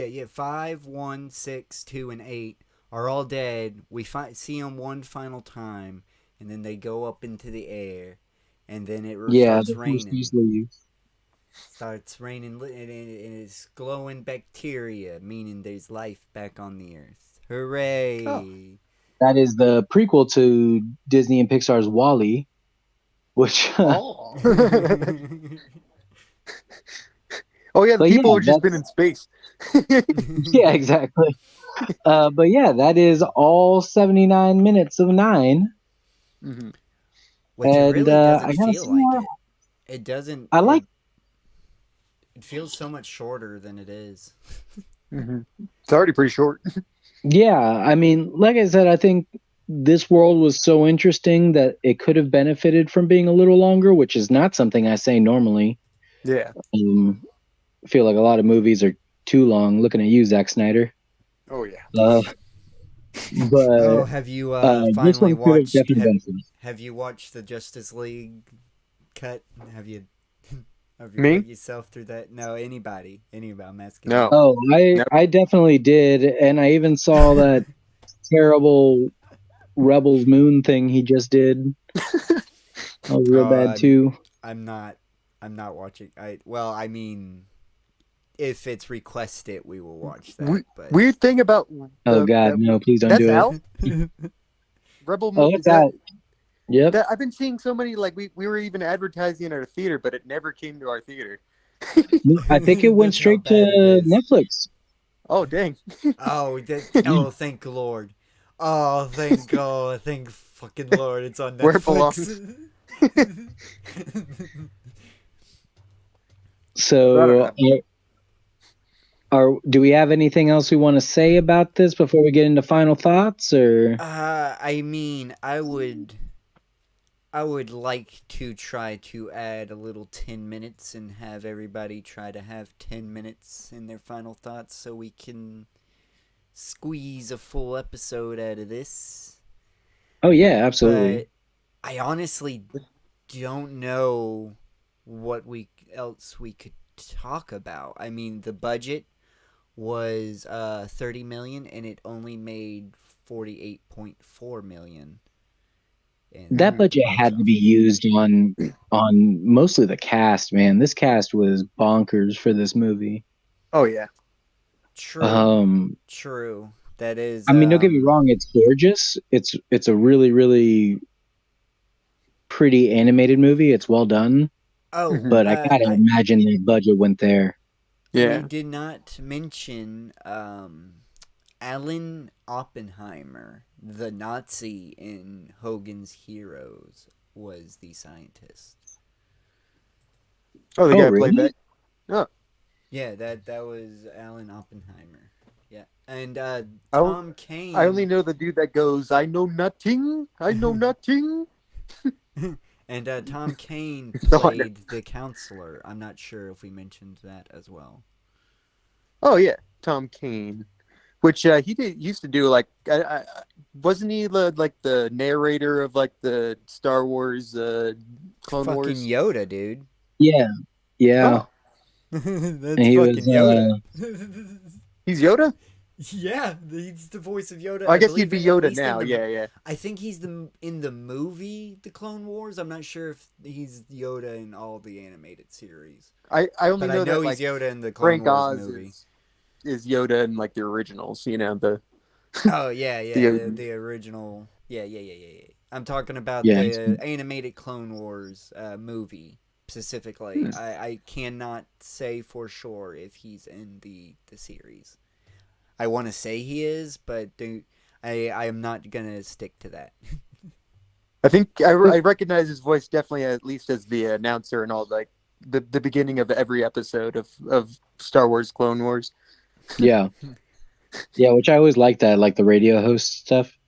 Yeah, 5, 1, 6, 2, and 8 are all dead. We see them one final time, and then they go up into the air, and then it starts raining. Starts raining, and it's glowing bacteria, meaning there's life back on the earth. Hooray! Oh. That is the prequel to Disney and Pixar's WALL-E, which... Oh yeah, the people have just been in space. Yeah, exactly. But yeah, that is all 79 minutes of 9. Mm-hmm. Which it really doesn't feel like it. It doesn't. It feels so much shorter than it is. It's already pretty short. Yeah, I mean, like I said, I think this world was so interesting that it could have benefited from being a little longer, which is not something I say normally. Yeah. I feel like a lot of movies are too long. Looking at you, Zack Snyder. Oh yeah. But have you this finally one watched? Have you watched the Justice League cut? Have you Me? put yourself through that? No, anybody. I'm asking. No. Oh, I definitely did, and I even saw that terrible Rebels Moon thing he just did. That was real bad too. I'm not watching. I mean, if it's requested, we will watch that. But weird thing about no, please don't do out? it. Rebel Moon. It's out. Yep. I've been seeing so many, like we were even advertising at our theater, but it never came to our theater. I think it went straight to Netflix. Oh dang! Thank Lord! Oh, thank God! Thank fucking Lord! It's on Netflix. Where it belongs. So, do we have anything else we want to say about this before we get into final thoughts, or? I mean, I would like to try to add a little 10 minutes and have everybody try to have 10 minutes in their final thoughts so we can squeeze a full episode out of this. Oh, yeah, absolutely. But I honestly don't know what else we could talk about. I mean, the budget was $30 million and it only made $48.4 million. That budget had to be used on mostly the cast, man. This cast was bonkers for this movie. Oh yeah. True. True. That is. I mean, don't get me wrong. It's gorgeous. It's a really, really pretty animated movie. It's well done. Oh, but I gotta imagine the budget went there. Yeah. We did not mention Alan Oppenheimer, the Nazi in Hogan's Heroes, was the scientist. Oh, the guy really? played that. Oh. Yeah, that was Alan Oppenheimer. Yeah. And I Tom Kane. I only know the dude that goes, "I know nothing. I know nothing." And Tom Kane So I know. played the counselor. I'm not sure if we mentioned that as well. Oh yeah, Tom Kane. Which used to do like wasn't he like the narrator of like the Star Wars Clone Fucking Wars? Yoda, dude. Yeah, yeah. Oh, And That's he fucking was Yoda. he's Yoda? Yeah, he's the voice of Yoda. Oh, I I guess he'd believe, be at Yoda least now. in the. Yeah, yeah. I think he's in the movie The Clone Wars. I'm not sure if he's Yoda in all the animated series, I only but I know know that he's like Yoda in the Clone Frank Wars Oz movie. is Yoda in like the originals. You know Oh yeah, yeah, the the original. Yeah, yeah, yeah, yeah, yeah. I'm talking about yeah. the animated Clone Wars movie specifically. Hmm. I cannot say for sure if he's in the series. I want to say he is, but I am not gonna stick to that. I think I recognize his voice definitely at least as the announcer and all like the beginning of every episode of Star Wars Clone Wars. Yeah, yeah. Which I always like that, like the radio host stuff.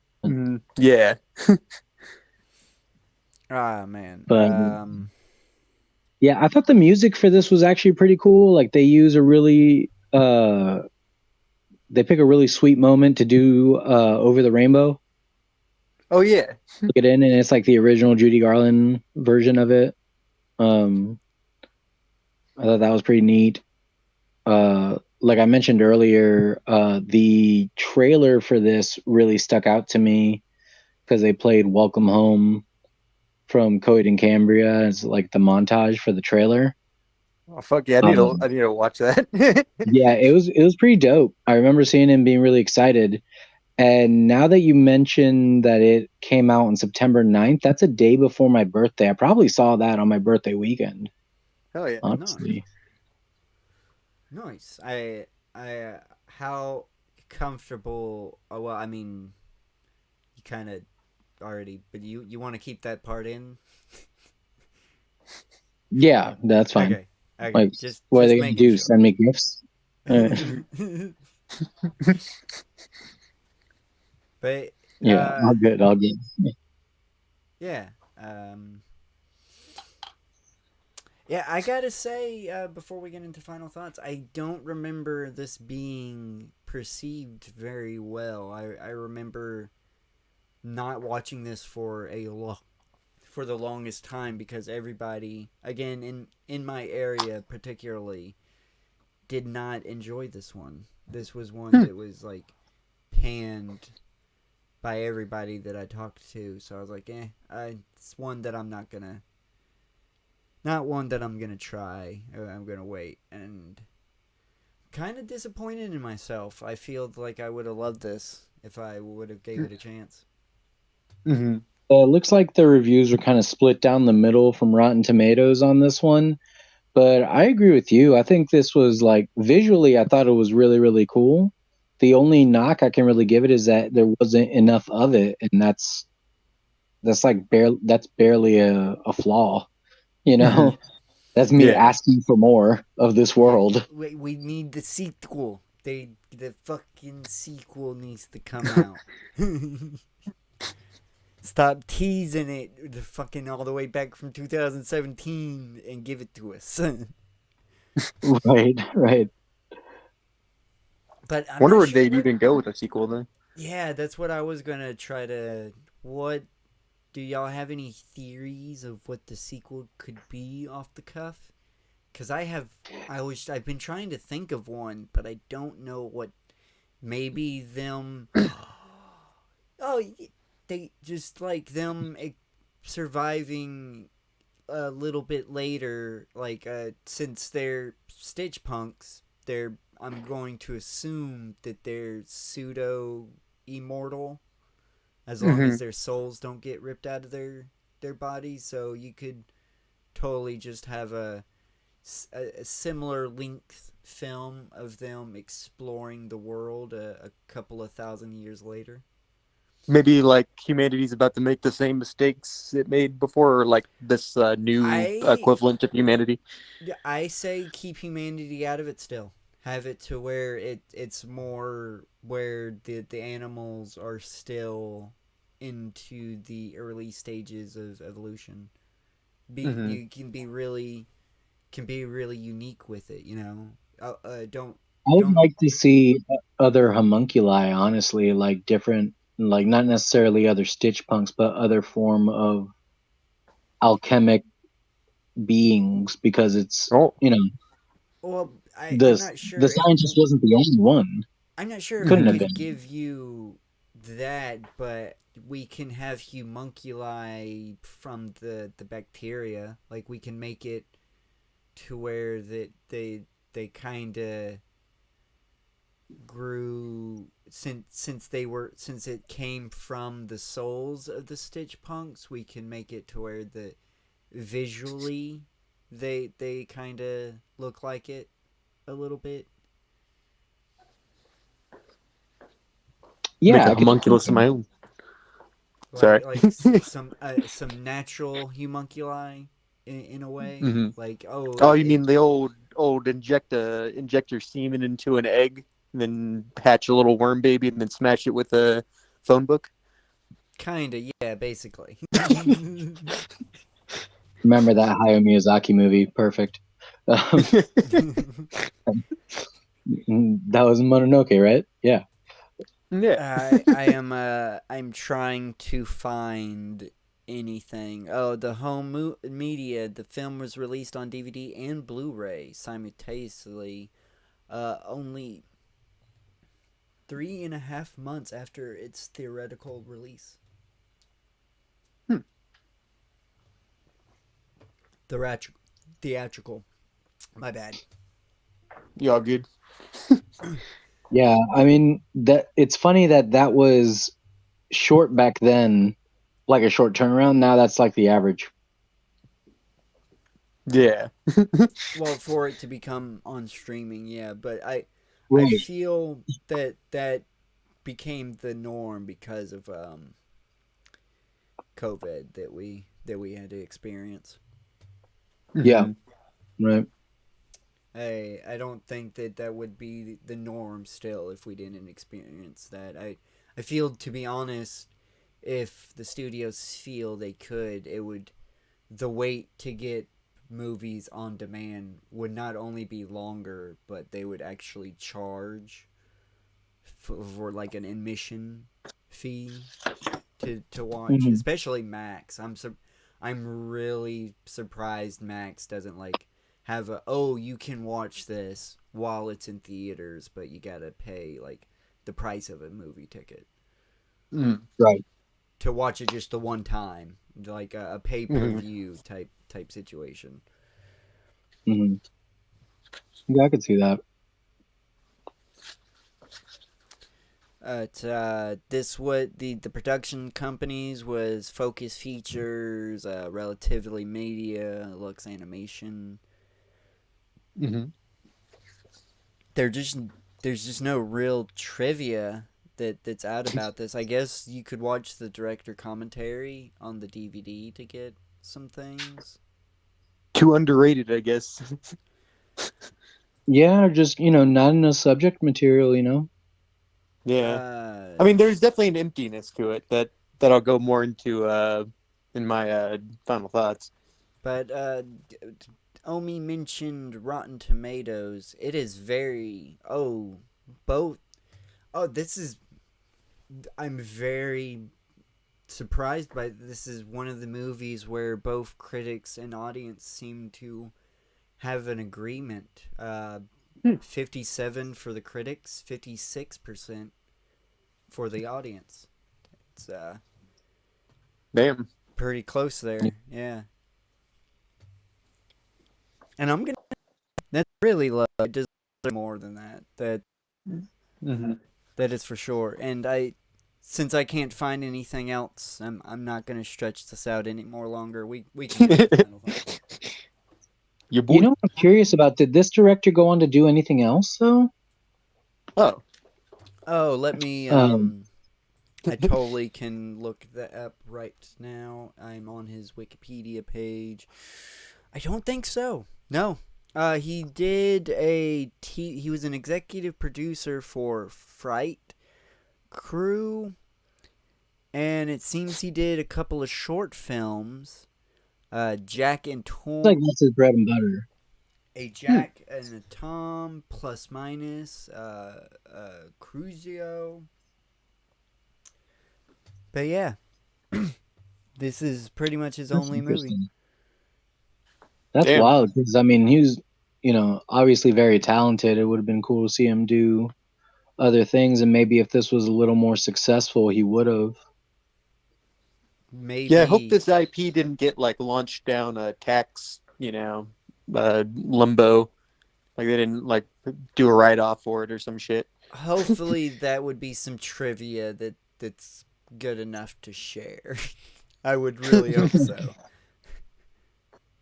Yeah. Ah man. But yeah, I thought the music for this was actually pretty cool. Like they use a really they pick a really sweet moment to do Over the Rainbow. Oh yeah. Look it in, and it's like the original Judy Garland version of it. I thought that was pretty neat. Like I mentioned earlier, the trailer for this really stuck out to me because they played Welcome Home from Coed and Cambria as like the montage for the trailer. Oh fuck yeah! I need to watch that. Yeah, it was pretty dope. I remember seeing him being really excited. And now that you mentioned that it came out on September 9th, that's a day before my birthday. I probably saw that on my birthday weekend, Hell yeah! honestly. Nice. How comfortable? Well, I mean, you kind of already, but you want to keep that part in? Yeah, that's fine. Okay. Okay. Like, just what are just they gonna making do? sure. Send me gifts? But Yeah, all good, all good. yeah. Yeah, I gotta say, before we get into final thoughts, I don't remember this being perceived very well. I remember not watching this for for the longest time because everybody, again in my area particularly, did not enjoy this one. This was one that was like panned by everybody that I talked to. So I was like, it's one that I'm not gonna try. I'm gonna wait. And kind of disappointed in myself. I feel like I would have loved this if I would have gave it a chance. Mm-hmm. It looks like the reviews are kind of split down the middle from Rotten Tomatoes on this one, but I agree with you. I think this was like visually, I thought it was really, really cool. The only knock I can really give it is that there wasn't enough of it, and that's barely a flaw, you know. That's me Yeah. asking for more of this world. We need the sequel. The fucking sequel needs to come out. Stop teasing it the fucking all the way back from 2017 and give it to us. Right. But I'm Wonder not where sure they'd even go with a sequel then. Yeah, that's what I was gonna try to. What do y'all have any theories of what the sequel could be off the cuff? Because I've been trying to think of one, but I don't know what. Maybe them. Oh, they just like them surviving a little bit later. Like since they're Stitch punks, I'm going to assume that they're pseudo immortal, as long as their souls don't get ripped out of their bodies. So you could totally just have a similar length film of them exploring the world a couple of thousand years later. Maybe like humanity's about to make the same mistakes it made before, or like this new equivalent of humanity. I say keep humanity out of it still. have it to where it's more where the animals are still into the early stages of evolution. Mhm. You can be really unique with it, you know. Don't I would don't like to see other homunculi, honestly, like different, like not necessarily other Stitch punks, but other form of alchemic beings, because it's, Oh. you know, well, the the scientist wasn't the only one. I'm not sure if I Couldn't have could been. give you that, but we can have homunculi from the bacteria. Like we can make it to where that they kind of grew since it came from the souls of the Stitch Punks. We can make it to where the visually they kind of look like it a little bit. Make Yeah, a I could see homunculus of that. my own. Sorry. Like some natural homunculi in a way. Hmm. Like oh Oh, you mean the old inject your semen into an egg, and then hatch a little worm baby, and then smash it with a phone book? kind of, yeah, basically. Remember that Hayao Miyazaki movie? Perfect. Um, that was Mononoke, right? Yeah. Yeah. I'm trying to find anything. Oh, the home media. The film was released on DVD and Blu-ray simultaneously. Only 3.5 months after its theoretical release. Hmm. Theatrical. My bad. You all good? Yeah, I mean that it's funny that that was short back then, like a short turnaround. Now that's like the average. Yeah. Well, for it to become on streaming, yeah, but I Right. feel that became the norm because of COVID that we had to experience. Yeah. Mhm. Right. I don't think that would be the norm still if we didn't experience that. I feel, to be honest, if the studios feel they could, it would the wait to get movies on demand would not only be longer, but they would actually charge for like an admission fee to watch, Mhm. especially Max. I'm really surprised Max doesn't like have a you can watch this while it's in theaters, but you gotta pay like the price of a movie ticket Mhm. Right. to watch it just the one time, like a pay per Mhm. view type situation. Hmm. Yeah, I could see that. This what the production companies was Focus Features, Relatively Media, Lux Animation. Mhm. They're just there's just no real trivia that's out about this. I guess you could watch the director commentary on the DVD to get some things. Too underrated, I guess. Yeah, or just not enough subject material. Yeah. Uh, I mean, there's definitely an emptiness to it that I'll go more into in my final thoughts. but Omi mentioned Rotten Tomatoes. It is very both. Oh, this is I'm very surprised by this. Is one of the movies where both critics and audience seem to have an agreement. Hmm. 57 for the critics, 56% for the audience. It's Damn. pretty close there. Yeah. And I'm gonna. That's really low. It deserves more than that. Hmm. That is for sure. And since I can't find anything else, I'm not gonna stretch this out any more longer. We can get into final thoughts. Your boy. I'm curious about, did this director go on to do anything else though? Oh. Oh, let me. Um, I totally can look that up right now. I'm on his Wikipedia page. I don't think so. No, He did he was an executive producer for Fright Crew, and it seems he did a couple of short films. Jack and It's like Tom, that's his bread and butter. a Hmm. Jack and a Tom plus minus, Crucio. But yeah, this is pretty much his That's only movie. interesting. That's Damn. wild because I mean he was, obviously very talented. It would have been cool to see him do other things, and maybe if this was a little more successful, he would have. Yeah, I hope Maybe this IP didn't get like launched down a tax, limbo. Like they didn't like do a write off for it or some shit. hopefully that would be some trivia that's good enough to share. I would really hope so.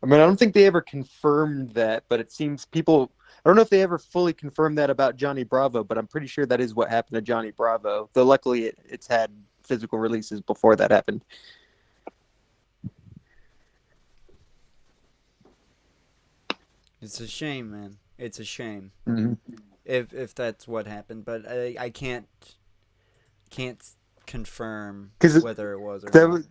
I mean, I don't think they ever confirmed that, but it seems people. I don't know if they ever fully confirmed that about Johnny Bravo, but I'm pretty sure that is what happened to Johnny Bravo. Though luckily, it's had physical releases before that happened. It's a shame, man. It's a shame Mm-hmm. if that's what happened, but I can't confirm Because whether it was or that not. was,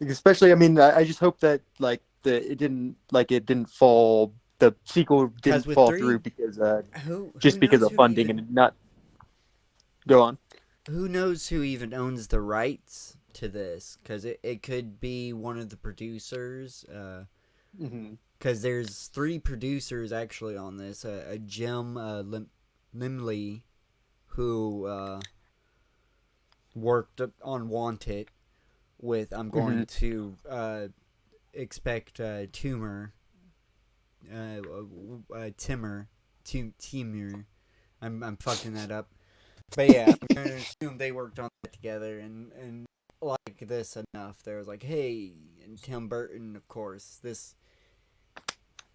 especially, I mean, I just hope that like it didn't fall. The sequel Because didn't with fall through three, because who just because knows of who funding even and not go on. who knows who even owns the rights to this? Because it could be one of the producers. Mm-hmm. Because there's three producers actually on this. A Jim Limley, who worked on Wanted with I'm Mm-hmm. going to expect Tumor, Timur, Timur. I'm fucking that up. But yeah, I'm gonna assume they worked on that together and like this enough. There was like, hey, and Tim Burton, of course. This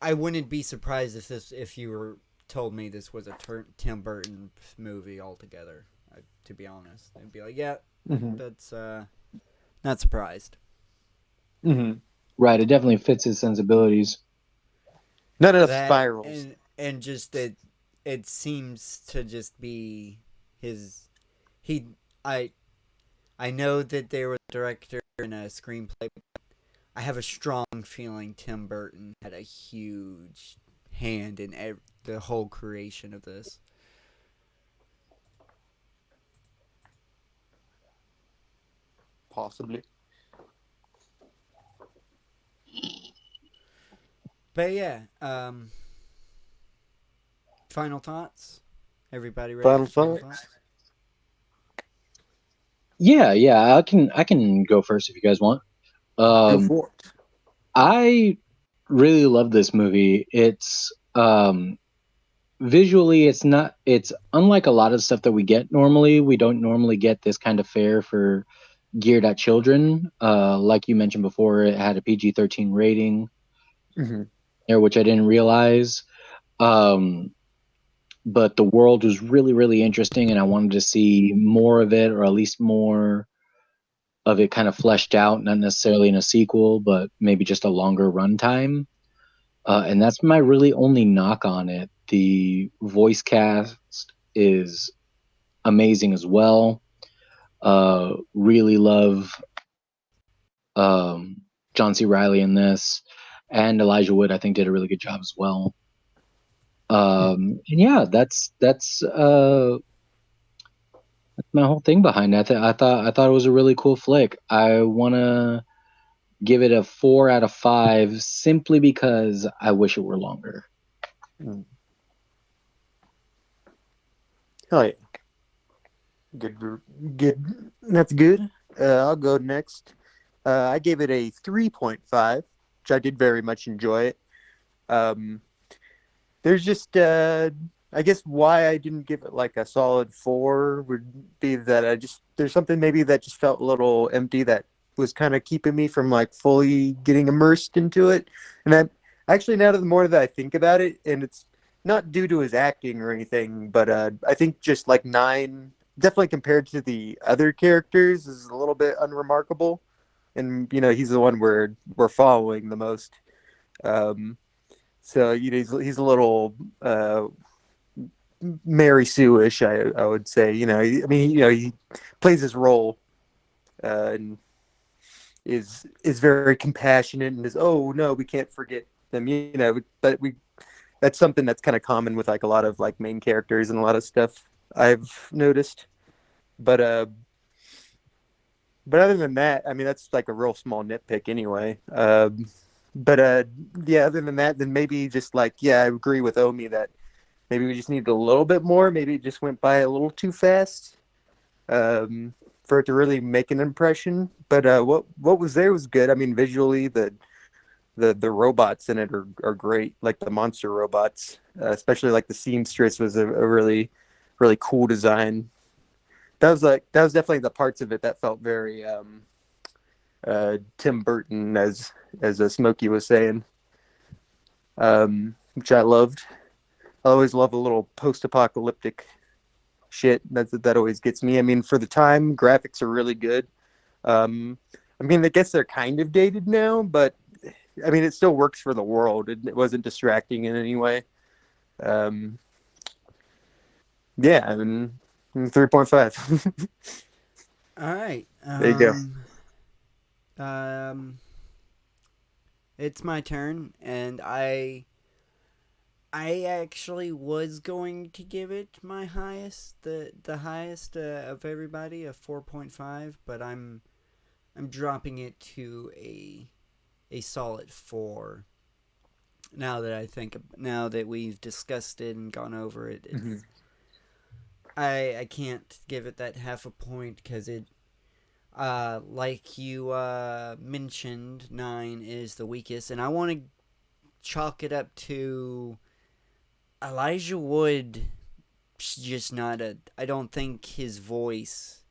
I wouldn't be surprised if you were told me this was a Tim Burton movie altogether. To be honest, I'd be like, yeah, Mm-hmm. that's not surprised. Mm-hmm. Right, it definitely fits his sensibilities. Not enough That spirals. and just it seems to just be his he I I know that there was a director and a screenplay. I have a strong feeling Tim Burton had a huge hand in the whole creation of this. Possibly. But yeah, final thoughts. Everybody ready Final for final thoughts. thoughts? Yeah, I can go first if you guys want. Go Um, for it. I really love this movie. It's visually, it's unlike a lot of stuff that we get normally. We don't normally get this kind of fare for geared at children. Like you mentioned before, it had a PG-13 rating Mm-hmm. there, which I didn't realize. Um, but the world was really, really interesting, and I wanted to see more of it, or at least more of it kind of fleshed out, not necessarily in a sequel, but maybe just a longer runtime. And that's my really only knock on it. The voice cast is amazing as well. Really love um, John C. Riley in this, and Elijah Wood. I think did a really good job as well. And yeah, that's my whole thing behind it. I thought it was a really cool flick. I wanna give it a 4 out of 5 simply because I wish it were longer. Mm. Oh yeah, good, good. That's good. I'll go next. I gave it a 3.5, which I did very much enjoy it. Um, there's just, I guess, why I didn't give it like a solid 4 would be that there's something maybe that just felt a little empty that was kind of keeping me from like fully getting immersed into it. And I actually, now the more that I think about it, and it's not due to his acting or anything, but I think just like Nine, definitely compared to the other characters, is a little bit unremarkable. And he's the one we're following the most. Um, So he's a little Mary Sue-ish, I would say. He plays his role and is very compassionate and is, oh no, we can't forget them, but we that's something that's kind of common with like a lot of like main characters and a lot of stuff I've noticed. But other than that, I mean, that's like a real small nitpick anyway. Yeah, other than that, then maybe just like, yeah, I agree with Omi that maybe we just needed a little bit more. Maybe it just went by a little too fast for it to really make an impression. But what was there was good. I mean, visually, the robots in it are great, like the monster robots, especially like the seamstress was a really really cool design. That was definitely the parts of it that felt very Tim Burton, as Smokey was saying, which I loved. I always love a little post-apocalyptic shit. That always gets me. I mean, for the time, graphics are really good. I mean, I guess they're kind of dated now, but I mean, it still works for the world. It wasn't distracting in any way. Yeah, I mean, 3.5. All right. There you go. It's my turn, and I actually was going to give it my highest, the highest of everybody, a 4.5, but I'm dropping it to a solid 4. Now that we've discussed it and gone over it, it's, I can't give it that half a point because it, like you mentioned, 9 is the weakest, and I want to chalk it up to Elijah Wood. Just not I don't think his voice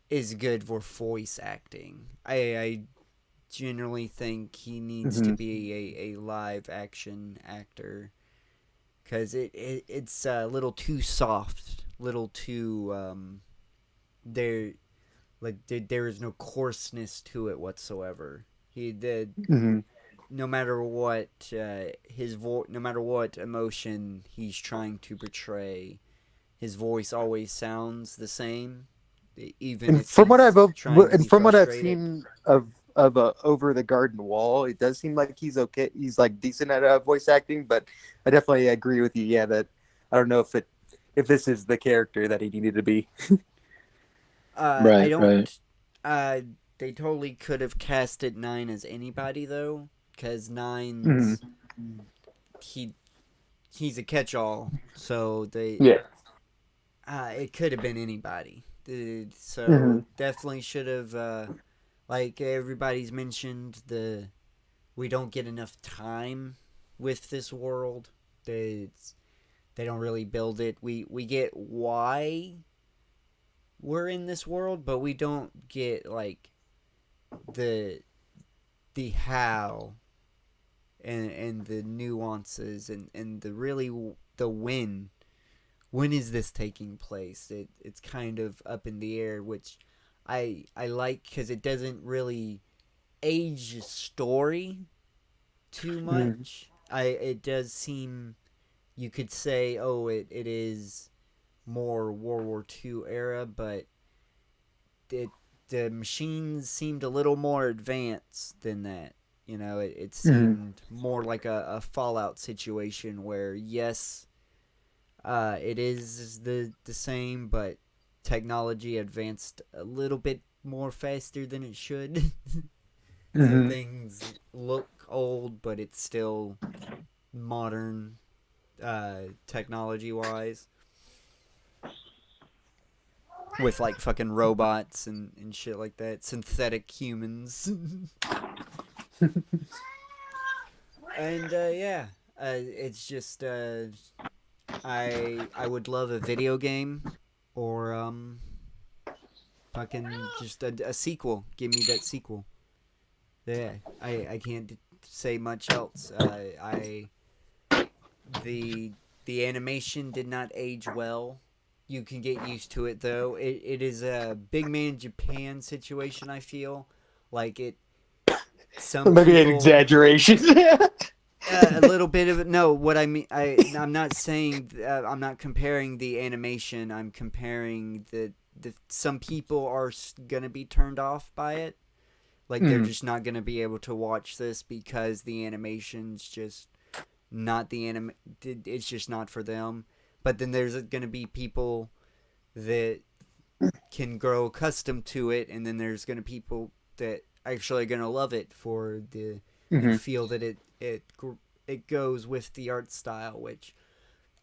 is good for voice acting. I generally think he needs to be a live action actor because it's a little too soft, little too there is no coarseness to it whatsoever. He did no matter what no matter what emotion he's trying to portray, his voice always sounds the same. Even And if from what I've seen of Over the Garden Wall, it does seem like he's okay. He's like decent at voice acting, but I definitely agree with you. Yeah, that I don't know if this is the character that he needed to be. I don't. They totally could have casted 9 as anybody though, because 9's he's a catch-all. So it could have been anybody. So definitely should have. Like everybody's mentioned, we don't get enough time with this world. They don't really build it. We get why we're in this world, but we don't get like the how and the nuances and the when is this taking place. It's kind of up in the air, which I like because it doesn't really age the story too much. It does seem, you could say, oh, it is more World War II era, but the machines seemed a little more advanced than that. It seemed more like a Fallout situation where, yes, it is the same, but technology advanced a little bit more faster than it should. So things look old, but it's still modern technology-wise. With like fucking robots and shit like that. Synthetic humans. And yeah, it's just I would love a video game or fucking just a sequel. Give me that sequel. Yeah, I can't say much else. The animation did not age well. You can get used to it though. It is a big man Japan situation. I feel like it. Some Maybe an people, exaggeration. A little bit of it. No, what I mean, I'm not saying I'm not comparing the animation. I'm comparing the some people are gonna be turned off by it. Like they're just not gonna be able to watch this because the animation's just not the anim. It's just not for them. But then there's gonna be people that can grow accustomed to it, and then there's gonna people that actually are gonna love it for the and feel that it goes with the art style, which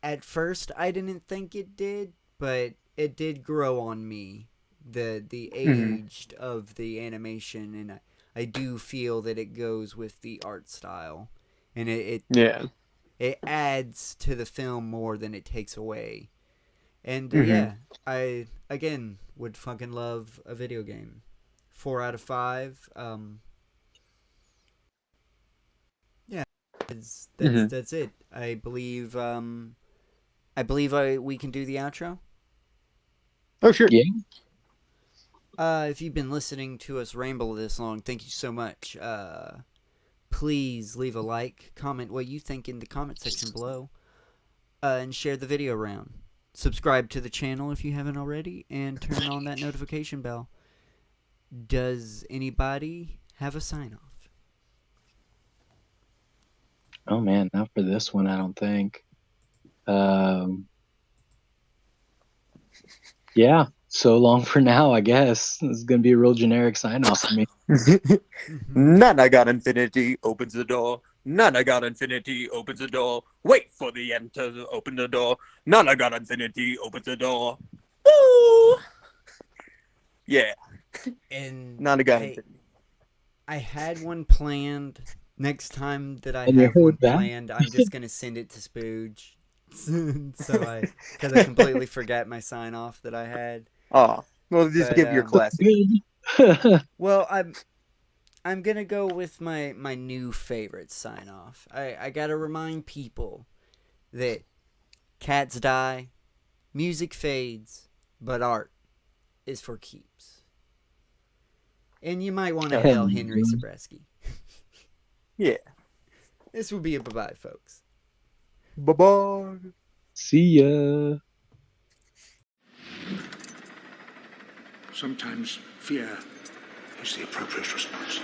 at first I didn't think it did, but it did grow on me. The age of the animation, and I do feel that it goes with the art style, and it adds to the film more than it takes away. And yeah, I again would fucking love a video game. 4 out of 5. Yeah, that's it. I believe we can do the outro. Oh, sure. Yeah. If you've been listening to us ramble this long, thank you so much. Please leave a like, comment what you think in the comment section below, and share the video around. Subscribe to the channel if you haven't already, and turn on that notification bell. Does anybody have a sign-off? Oh man, not for this one, I don't think. Yeah, so long for now, I guess. This is gonna be a real generic sign off for me. Nana got infinity opens the door. Nana got infinity opens the door. Wait for the end to open the door. Nana got infinity opens the door. Woo! Yeah. And Nana got infinity. I had one planned. Next time that I And you have heard one that? planned, I'm just gonna send it to Spooge. Because I completely forgot my sign off that I had. Oh, well, just But, give your classic. Good. Well, I'm gonna go with my new favorite sign off. I gotta remind people that cats die, music fades, but art is for keeps. And you might want to hail Henry Zabreski. Yeah. This will be a bye-bye, folks. Bye-bye. See ya. Sometimes fear is the appropriate response.